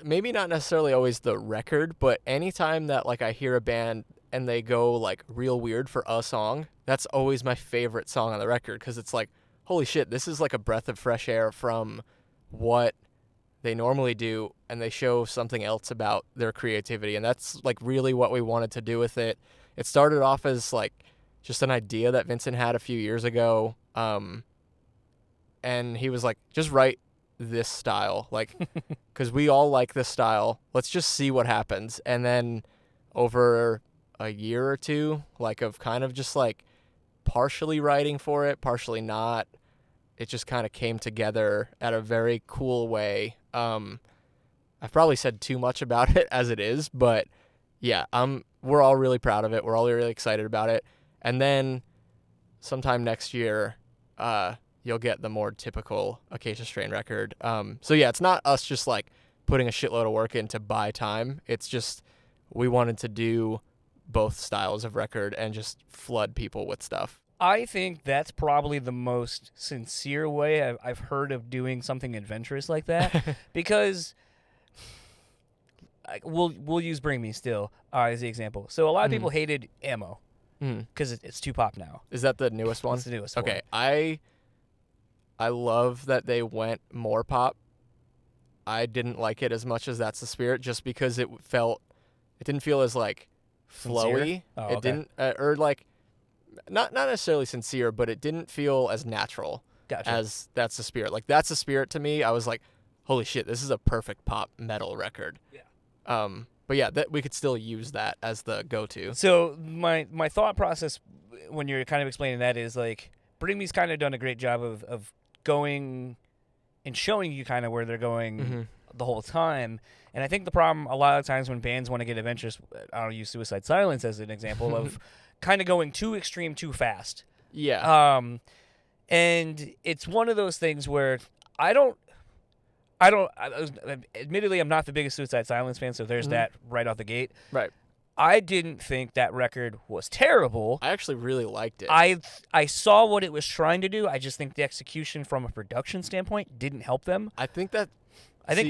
maybe not necessarily always the record, but anytime that, like, I hear a band and they go, like, real weird for a song, that's always my favorite song on the record, because it's like, holy shit, this is like a breath of fresh air from what they normally do, and they show something else about their creativity. And that's like really what we wanted to do with it. It started off as like just an idea that Vincent had a few years ago, and he was like, just write this style, like, because we all like this style, let's just see what happens. And then over a year or two, like, of kind of just like partially writing for it, partially not, it just kind of came together at a very cool way. I've probably said too much about it as it is, but yeah, we're all really proud of it. We're all really excited about it. And then sometime next year, you'll get the more typical Acacia Strain record. So yeah, it's not us just like putting a shitload of work in to buy time. It's just we wanted to do both styles of record and just flood people with stuff. I think that's probably the most sincere way I've heard of doing something adventurous like that, because we'll use Bring Me still as the example. So a lot of people hated Ammo because it's too pop now. Is that the newest one? It's the newest Okay, one. I love that they went more pop. I didn't like it as much as That's the Spirit, just because it didn't feel as like flowy. Oh, it okay. didn't, or like, not necessarily sincere, but it didn't feel as natural as That's the Spirit. Like, That's the Spirit to me, I was like, holy shit, this is a perfect pop metal record. Yeah. But yeah, that we could still use that as the go-to. So my thought process when you're kind of explaining that is like, Bring Me's kind of done a great job of going and showing you kind of where they're going the whole time. And I think the problem a lot of times when bands want to get adventurous, I'll use Suicide Silence as an example of kind of going too extreme too fast. Yeah. And it's one of those things where I don't admittedly, I'm not the biggest Suicide Silence fan, so there's that right off the gate. Right. I didn't think that record was terrible. I actually really liked it. I saw what it was trying to do. I just think the execution from a production standpoint didn't help them. I think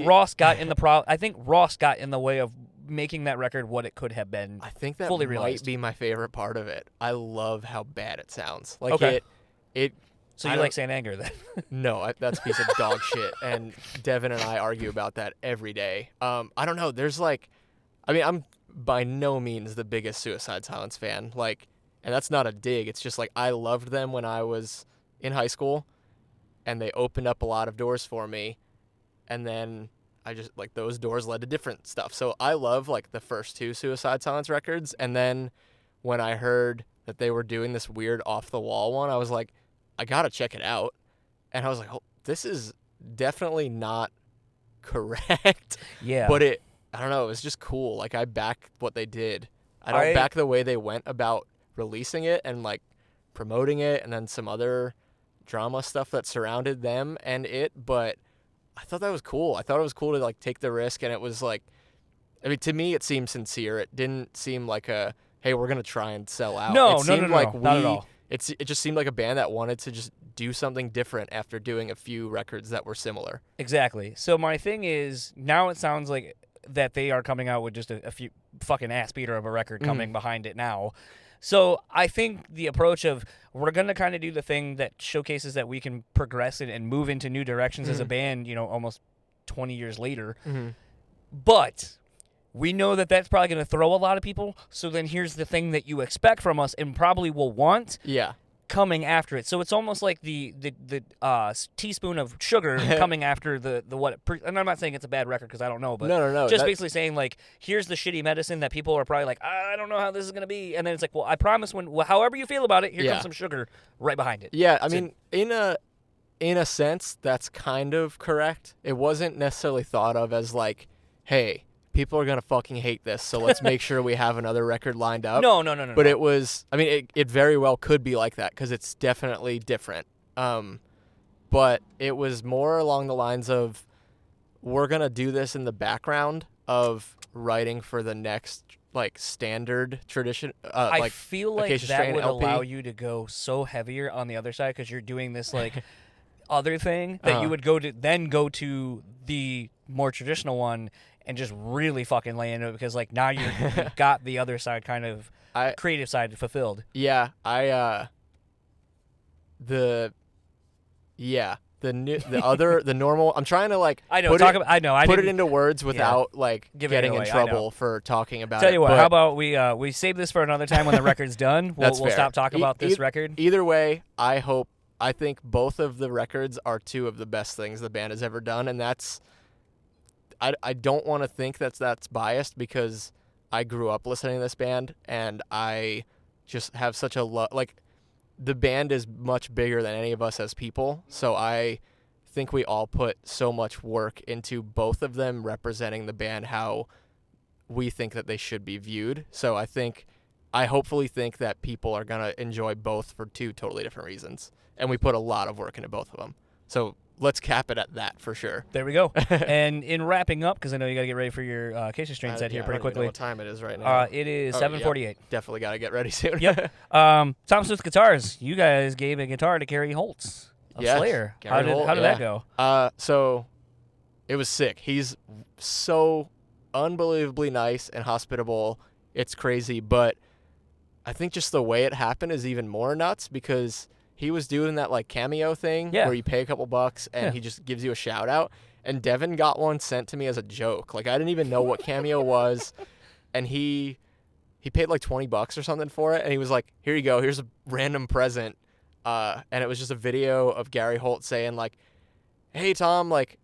Ross got in the way of making that record what it could have been. I think that fully might realized. be my favorite part of it. I love how bad it sounds. Like Okay. it. So you like Saint Anger then? No, that's a piece of dog shit. And Devin and I argue about that every day. I don't know. I'm by no means the biggest Suicide Silence fan. Like, and that's not a dig. It's just like I loved them when I was in high school, and they opened up a lot of doors for me. And then I just like those doors led to different stuff. So I love like the first two Suicide Silence records. And then when I heard that they were doing this weird off the wall one, I was like, I gotta check it out. And I was like, oh, this is definitely not correct. Yeah. But I don't know, it was just cool. Like I back what they did. I don't back the way they went about releasing it and like promoting it and then some other drama stuff that surrounded them and it, but I thought that was cool. I thought it was cool to like take the risk, and it was like, I mean, to me it seemed sincere. It didn't seem like a, hey, we're gonna try and sell out. No, it seemed like not at all. It just seemed like a band that wanted to just do something different after doing a few records that were similar. Exactly. So my thing is, now it sounds like that they are coming out with just a few fucking ass beater of a record coming behind it now. So I think the approach of we're going to kind of do the thing that showcases that we can progress and move into new directions as a band, almost 20 years later. But we know that that's probably going to throw a lot of people. So then here's the thing that you expect from us and probably will want. Yeah. Coming after it. So it's almost like the teaspoon of sugar coming after the what. And I'm not saying it's a bad record because I don't know, but no. Just basically saying like, here's the shitty medicine that people are probably like, I don't know how this is gonna be, and then it's like, well, I promise however you feel about it, here comes some sugar right behind it. Yeah, I mean, in a sense, that's kind of correct. It wasn't necessarily thought of as like, hey, people are going to fucking hate this, so let's make sure we have another record lined up. No. But it was, I mean, it very well could be like that because it's definitely different. But it was more along the lines of, we're going to do this in the background of writing for the next, like, standard tradition. I feel like Acacia that Strain would LP. allow you to go so heavier on the other side because you're doing this, like, other thing that you would go to the more traditional one and just really fucking lay into it because, like, now you've got the other side kind of creative side fulfilled. Yeah, the normal. I'm trying to like put it into words without like getting in trouble for talking about it. Tell you what, how about we save this for another time when the record's done? We'll stop talking about this record. Either way, I think both of the records are two of the best things the band has ever done, and that's. I don't want to think that's biased because I grew up listening to this band and I just have such a like the band is much bigger than any of us as people, so I think we all put so much work into both of them representing the band how we think that they should be viewed. So I hopefully think that people are going to enjoy both for two totally different reasons, and we put a lot of work into both of them. So let's cap it at that for sure. There we go. And in wrapping up, because I know you got to get ready for your Acacia Strain set here pretty quickly. I don't even know what time it is right now. It is 7:48. Yeah, definitely got to get ready soon. Yep. Tom Smith Guitars. You guys gave a guitar to Gary Holtz of Slayer. How did that go? So it was sick. He's so unbelievably nice and hospitable. It's crazy, but I think just the way it happened is even more nuts because he was doing that like cameo thing where you pay a couple bucks and he just gives you a shout out. And Devin got one sent to me as a joke. Like I didn't even know what cameo was. And he paid like $20 or something for it. And he was like, here you go. Here's a random present. And it was just a video of Gary Holt saying like, hey Tom, like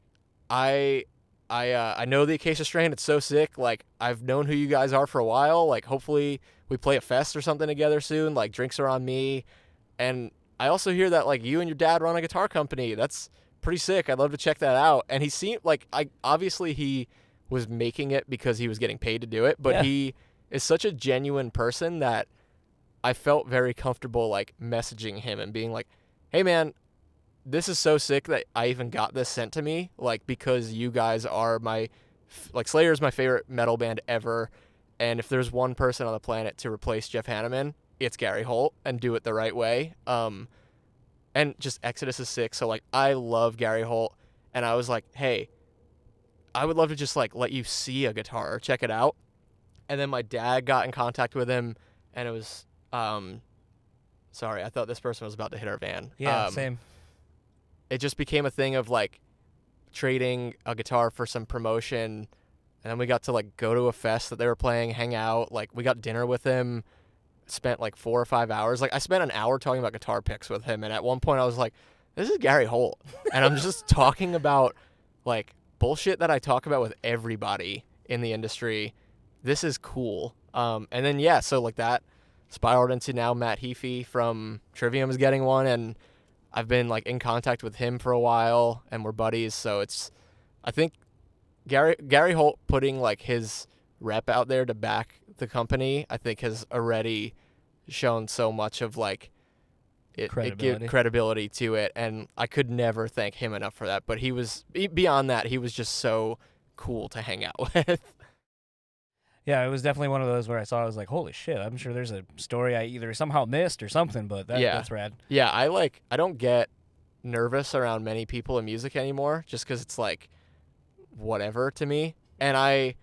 I know the Acacia Strain. It's so sick. Like I've known who you guys are for a while. Like hopefully we play a fest or something together soon. Like drinks are on me. And I also hear that like you and your dad run a guitar company. That's pretty sick. I'd love to check that out. And he seemed like obviously he was making it because he was getting paid to do it, but he is such a genuine person that I felt very comfortable like messaging him and being like, "Hey man, this is so sick that I even got this sent to me, like, because you guys are Slayer is my favorite metal band ever, and if there's one person on the planet to replace Jeff Hanneman, it's Gary Holt, and do it the right way. And just Exodus is sick, so, like, I love Gary Holt, and I was like, hey, I would love to just, like, let you see a guitar or check it out. And then my dad got in contact with him, and it was, sorry, I thought this person was about to hit our van. Yeah, same. It just became a thing of, like, trading a guitar for some promotion, and then we got to, like, go to a fest that they were playing, hang out. Like, we got dinner with him, spent, like, 4 or 5 hours. Like, I spent an hour talking about guitar picks with him, and at one point I was like, this is Gary Holt. And I'm just talking about, like, bullshit that I talk about with everybody in the industry. This is cool. And then, yeah, so, like, that spiraled into now Matt Heafy from Trivium is getting one, and I've been, like, in contact with him for a while, and we're buddies. So I think Gary Holt putting, like, his rep out there to back the company, I think has already shown so much of, like, it gives credibility to it, and I could never thank him enough for that. But beyond that, he was just so cool to hang out with. Yeah, it was definitely one of those where I was like, holy shit, I'm sure there's a story I either somehow missed or something, but that's rad. Yeah, I don't get nervous around many people in music anymore, just because it's, like, whatever to me. And I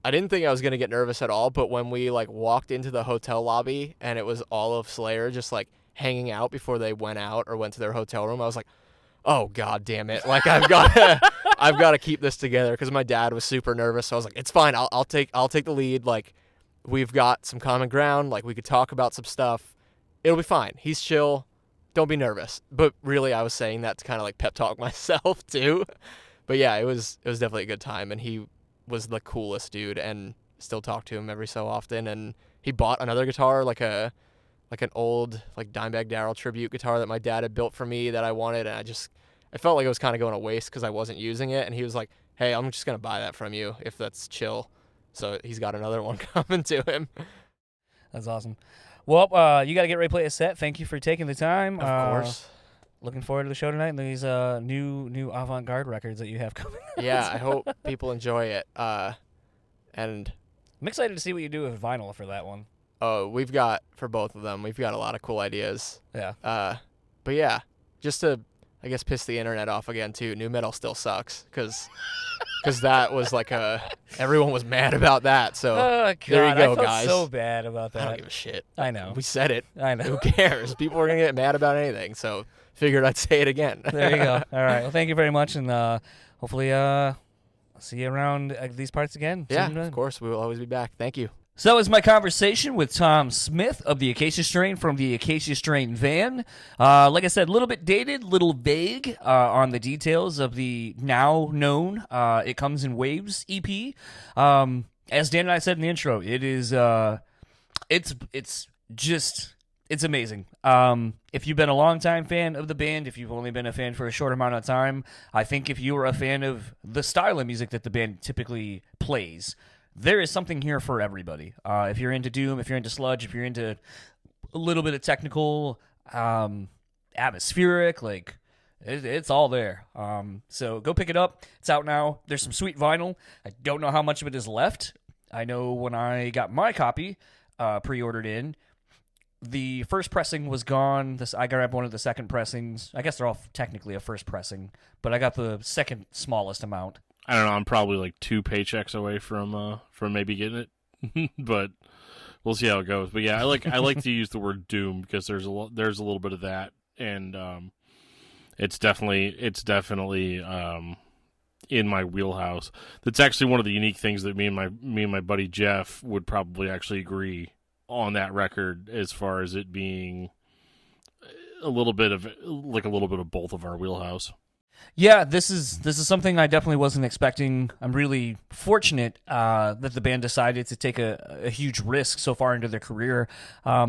didn't think I was going to get nervous at all, but when we, like, walked into the hotel lobby and it was all of Slayer just, like, hanging out before they went out or went to their hotel room, I was like, oh, God damn it. Like, I've got to keep this together, because my dad was super nervous. So I was like, it's fine. I'll take the lead. Like, we've got some common ground. Like, we could talk about some stuff. It'll be fine. He's chill. Don't be nervous. But really, I was saying that to kind of, like, pep talk myself too. But yeah, it was definitely a good time. And he was the coolest dude, and still talk to him every so often. And he bought another guitar, like an old, like, Dimebag Darrell tribute guitar that my dad had built for me that I wanted, and I felt like it was kind of going to waste because I wasn't using it, and he was like, hey, I'm just going to buy that from you if that's chill. So he's got another one coming to him. That's awesome. Well, you got to get ready to play a set. Thank you for taking the time. Of course. Looking forward to the show tonight and these new avant-garde records that you have coming out. Yeah, I hope people enjoy it. And I'm excited to see what you do with vinyl for that one. Oh, for both of them, we've got a lot of cool ideas. Yeah. But yeah, just to, I guess, piss the internet off again too, new metal still sucks, because that was like everyone was mad about that. So there you go, I felt guys. so bad about that. I don't give a shit. I know. We said it. I know. Who cares? People are gonna get mad about anything. So figured I'd say it again. There you go. All right. Well, thank you very much, and hopefully I'll see you around these parts again. Yeah, soon. of course. We will always be back. Thank you. So that was my conversation with Tom Smith of the Acacia Strain from the Acacia Strain van. Like I said, a little bit dated, little vague on the details of the now known It Comes in Waves EP. As Dan and I said in the intro, it is it's amazing. If you've been a longtime fan of the band, if you've only been a fan for a short amount of time, I think if you are a fan of the style of music that the band typically plays, there is something here for everybody. If you're into doom, if you're into sludge, if you're into a little bit of technical, atmospheric, like it's all there. So go pick it up. It's out now. There's some sweet vinyl. I don't know how much of it is left. I know when I got my copy pre-ordered in, the first pressing was gone. I grabbed one of the second pressings. I guess they're all technically a first pressing, but I got the second smallest amount. I don't know. I'm probably like 2 paychecks away from maybe getting it, but we'll see how it goes. But yeah, I like to use the word doom because there's a little bit of that, and it's definitely in my wheelhouse. That's actually one of the unique things that me and my buddy Jeff would probably actually agree on that record, as far as it being a little bit of both of our wheelhouse. Yeah, this is something I definitely wasn't expecting. I'm really fortunate that the band decided to take a huge risk so far into their career. I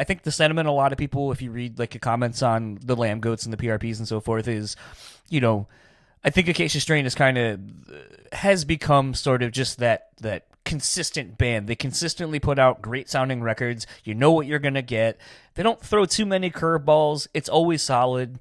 think the sentiment a lot of people, if you read like the comments on the Lamb Goats and the PRPs and so forth, is, I think Acacia Strain has become sort of just that consistent band. They consistently put out great sounding records. You know what you're gonna get. They don't throw too many curveballs. It's always solid.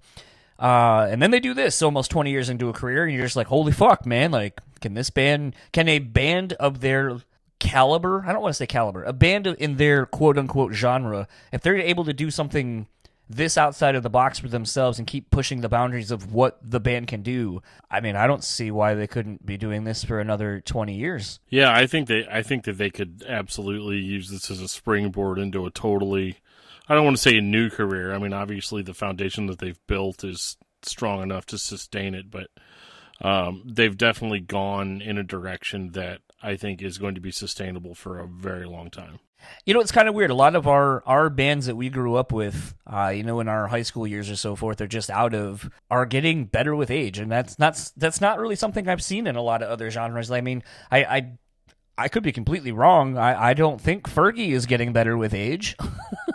And then they do this almost 20 years into a career, and you're just like, holy fuck, man. Like, can a band of their caliber, I don't want to say caliber, a band in their quote-unquote genre, if they're able to do something this outside of the box for themselves and keep pushing the boundaries of what the band can do, I mean, I don't see why they couldn't be doing this for another 20 years. Yeah, I think that they could absolutely use this as a springboard into a totally, I don't want to say a new career. I mean, obviously the foundation that they've built is strong enough to sustain it, but they've definitely gone in a direction that I think is going to be sustainable for a very long time. You know, it's kind of weird. A lot of our bands that we grew up with, in our high school years or so forth, are getting better with age, and that's not really something I've seen in a lot of other genres. I mean, I could be completely wrong. I don't think Fergie is getting better with age.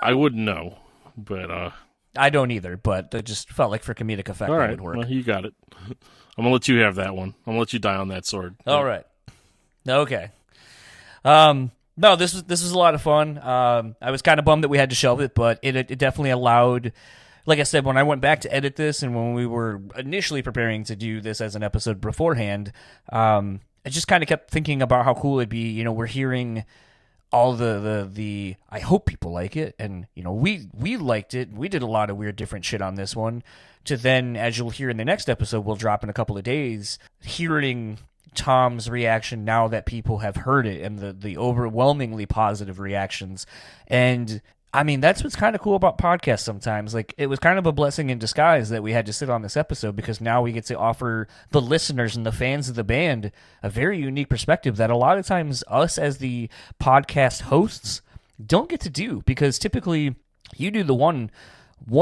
I wouldn't know, but I don't either. But it just felt like for comedic effect all that right, would work. well, you got it. I'm gonna let you have that one. I'm gonna let you die on that sword. All right. Okay. No, this was a lot of fun. I was kind of bummed that we had to shelve it, but it definitely allowed, like I said, when I went back to edit this and when we were initially preparing to do this as an episode beforehand, I just kind of kept thinking about how cool it'd be. We're hearing all the I hope people like it, and we liked it. We did a lot of weird different shit on this one. To then, as you'll hear in the next episode, we'll drop in a couple of days, hearing Tom's reaction now that people have heard it and the overwhelmingly positive reactions. And I mean, that's what's kind of cool about podcasts sometimes. Like, it was kind of a blessing in disguise that we had to sit on this episode, because now we get to offer the listeners and the fans of the band a very unique perspective that a lot of times us as the podcast hosts don't get to do, because typically you do the one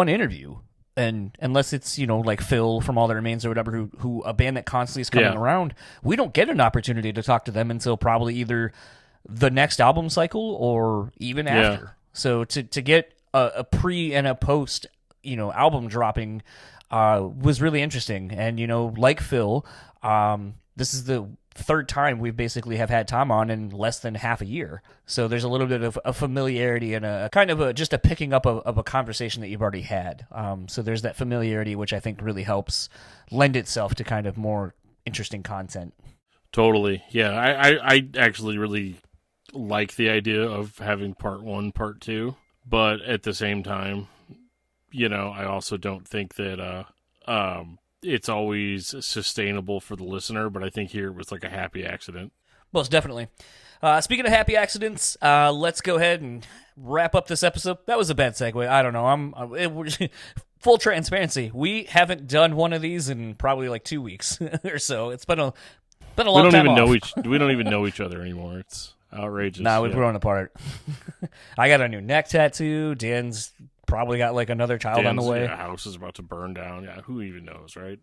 interview. And unless it's, like Phil from All That Remains or whatever, who a band that constantly is coming around, we don't get an opportunity to talk to them until probably either the next album cycle or even after. So to get a pre and a post, album dropping was really interesting. And, like Phil, this is the third time we basically have had Tom on in less than half a year. So there's a little bit of a familiarity and a kind of just a picking up of a conversation that you've already had. So there's that familiarity, which I think really helps lend itself to kind of more interesting content. Totally. Yeah, I actually really like the idea of having part one, part two, but at the same time, I also don't think that it's always sustainable for the listener, but I think here it was like a happy accident. Most definitely. Speaking of happy accidents, let's go ahead and wrap up this episode. That was a bad segue. I don't know. Full transparency. We haven't done one of these in probably like 2 weeks or so. It's been a long time off. We don't even know each other anymore. It's outrageous. Nah, we've grown apart. I got a new neck tattoo. Dan's probably got like another child on the way. House is about to burn down. Yeah, who even knows, right?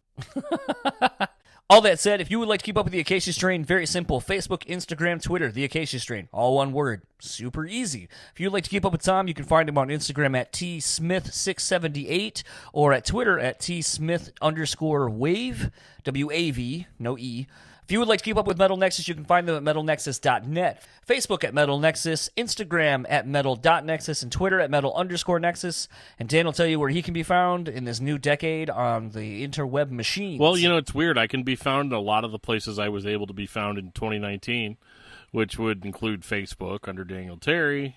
All that said, if you would like to keep up with the Acacia Strain, very simple. Facebook, Instagram, Twitter, the Acacia Strain. All one word. Super easy. If you'd like to keep up with Tom, you can find him on Instagram at tsmith678 or at Twitter at tsmith_wave, W-A-V, no E. If you would like to keep up with Metal Nexus, you can find them at metalnexus.net, Facebook at Metal Nexus, Instagram at metal.nexus, and Twitter at metal_nexus. And Dan will tell you where he can be found in this new decade on the interweb machines. Well, it's weird. I can be found in a lot of the places I was able to be found in 2019, which would include Facebook under Daniel Terry,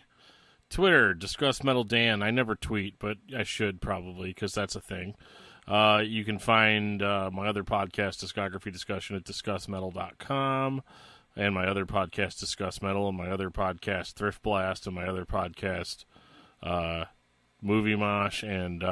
Twitter, Discuss Metal Dan. I never tweet, but I should probably, because that's a thing. You can find my other podcast, Discography Discussion, at discussmetal.com, and my other podcast, Discuss Metal, and my other podcast, Thrift Blast, and my other podcast, Movie Mosh, and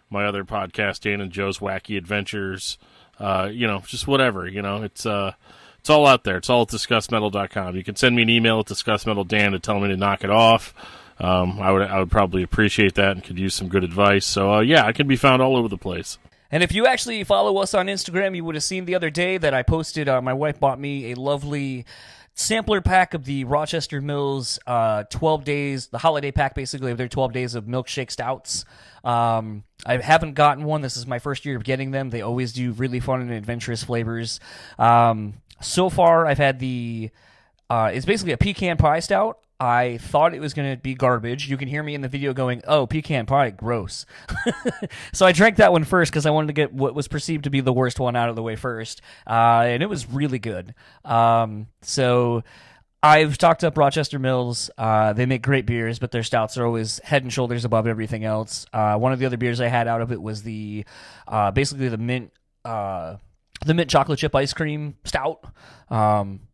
my other podcast, Dan and Joe's Wacky Adventures. Just whatever. It's all out there. It's all at discussmetal.com. You can send me an email at discussmetaldan to tell me to knock it off. I would probably appreciate that and could use some good advice. So, I can be found all over the place. And if you actually follow us on Instagram, you would have seen the other day that I posted, my wife bought me a lovely sampler pack of the Rochester Mills 12 days, the holiday pack basically of their 12 days of milkshake stouts. I haven't gotten one. This is my first year of getting them. They always do really fun and adventurous flavors. So far, I've had it's basically a pecan pie stout. I thought it was going to be garbage. You can hear me in the video going, oh, pecan pie, gross. So I drank that one first because I wanted to get what was perceived to be the worst one out of the way first. And it was really good. So I've talked up Rochester Mills. They make great beers, but their stouts are always head and shoulders above everything else. One of the other beers I had out of it was basically the mint chocolate chip ice cream stout.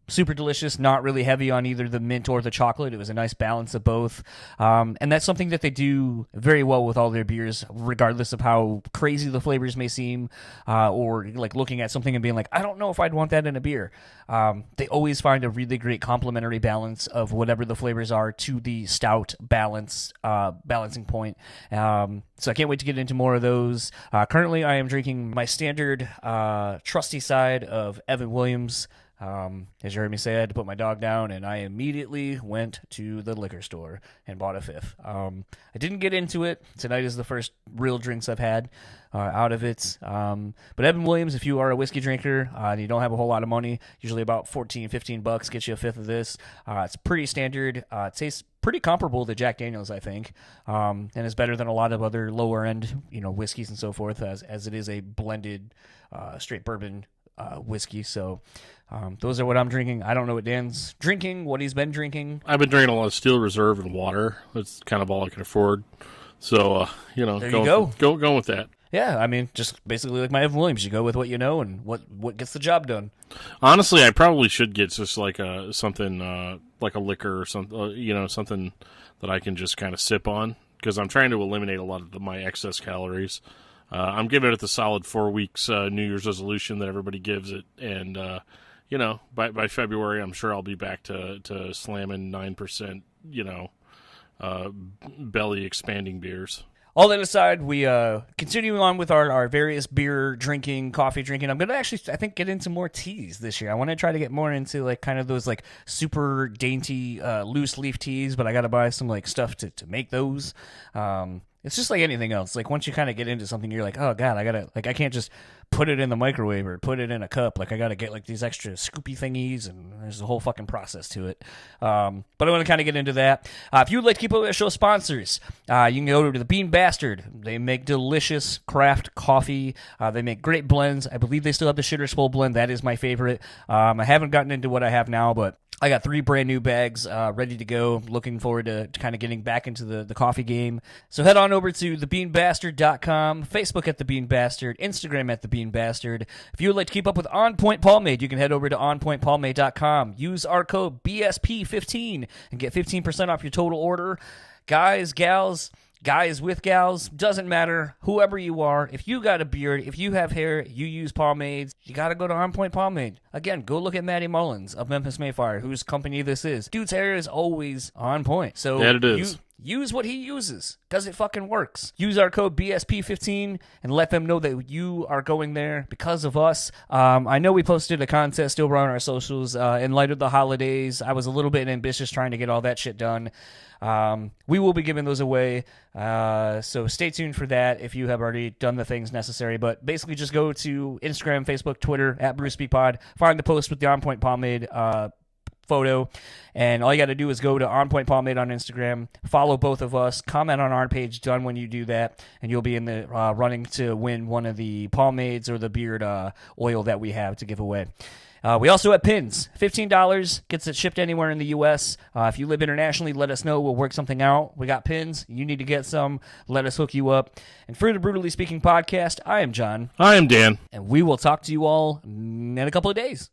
Super delicious, not really heavy on either the mint or the chocolate. It was a nice balance of both. And that's something that they do very well with all their beers, regardless of how crazy the flavors may seem, or like looking at something and being like, I don't know if I'd want that in a beer. They always find a really great complementary balance of whatever the flavors are to the stout balancing point. So I can't wait to get into more of those. Currently, I am drinking my standard trusty side of Evan Williams. As you heard me say, I had to put my dog down, and I immediately went to the liquor store and bought a fifth. I didn't get into it. Tonight is the first real drinks I've had out of it. But Evan Williams, if you are a whiskey drinker and you don't have a whole lot of money, usually about $14-15 gets you a fifth of this. It's pretty standard. It tastes pretty comparable to Jack Daniel's, I think, and it's better than a lot of other lower end, whiskeys and so forth, as it is a blended straight bourbon whiskey. So those are what I'm drinking. I don't know what Dan's drinking, what he's been drinking. I've been drinking a lot of Steel Reserve and water. That's kind of all I can afford. So, there you go. Going with that. Yeah, I mean, just basically like my Evan Williams. You go with what you know and what gets the job done. Honestly, I probably should get just like something like a liquor or something, something that I can just kind of sip on, because I'm trying to eliminate a lot of my excess calories. I'm giving it the solid 4 weeks New Year's resolution that everybody gives it, and by February, I'm sure I'll be back to slamming 9%, belly expanding beers. All that aside, we continuing on with our various beer drinking, coffee drinking. I'm gonna actually, I think, get into more teas this year. I want to try to get more into like kind of those like super dainty loose leaf teas, but I got to buy some like stuff to make those. It's just like anything else. Like once you kind of get into something, you're like, oh god, I can't just put it in the microwave or put it in a cup. Like I gotta get like these extra scoopy thingies, and there's a whole fucking process to it. But I want to kind of get into that. If you would like to keep up with the show sponsors, you can go to the Bean Bastard. They make delicious craft coffee. They make great blends. I believe they still have the Shitter Skull blend. That is my favorite. I haven't gotten into what I have now, but I got 3 brand new bags ready to go. Looking forward to kind of getting back into the coffee game. So head on over to thebeanbastard.com, Facebook at The Bean Bastard, Instagram at The Bean Bastard. If you would like to keep up with On Point Pomade, you can head over to onpointpomade.com. Use our code BSP15 and get 15% off your total order. Guys, gals, guys with gals, doesn't matter, whoever you are, if you got a beard, if you have hair, you use pomades, you gotta go to On Point Pomade. Again, go look at Matty Mullins of Memphis Mayfire, whose company this is. Dude's hair is always on point. So that it is. Use what he uses, because it fucking works. Use our code BSP15 and let them know that you are going there because of us. I know we posted a contest over on our socials in light of the holidays. I was a little bit ambitious trying to get all that shit done. We will be giving those away, so stay tuned for that if you have already done the things necessary. But basically just go to Instagram, Facebook, Twitter, at BrewSpeakPod, find the post with the On Point Pomade photo, and all you got to do is go to On Point Pomade on Instagram, follow both of us, comment on our page done when you do that, and you'll be in the running to win one of the pomades or the beard oil that we have to give away. We also have pins. $15 gets it shipped anywhere in the U.S. If you live internationally, let us know. We'll work something out. We got pins. You need to get some. Let us hook you up. And for the Brewtally Speaking Podcast, I am John. I am Dan. And we will talk to you all in a couple of days.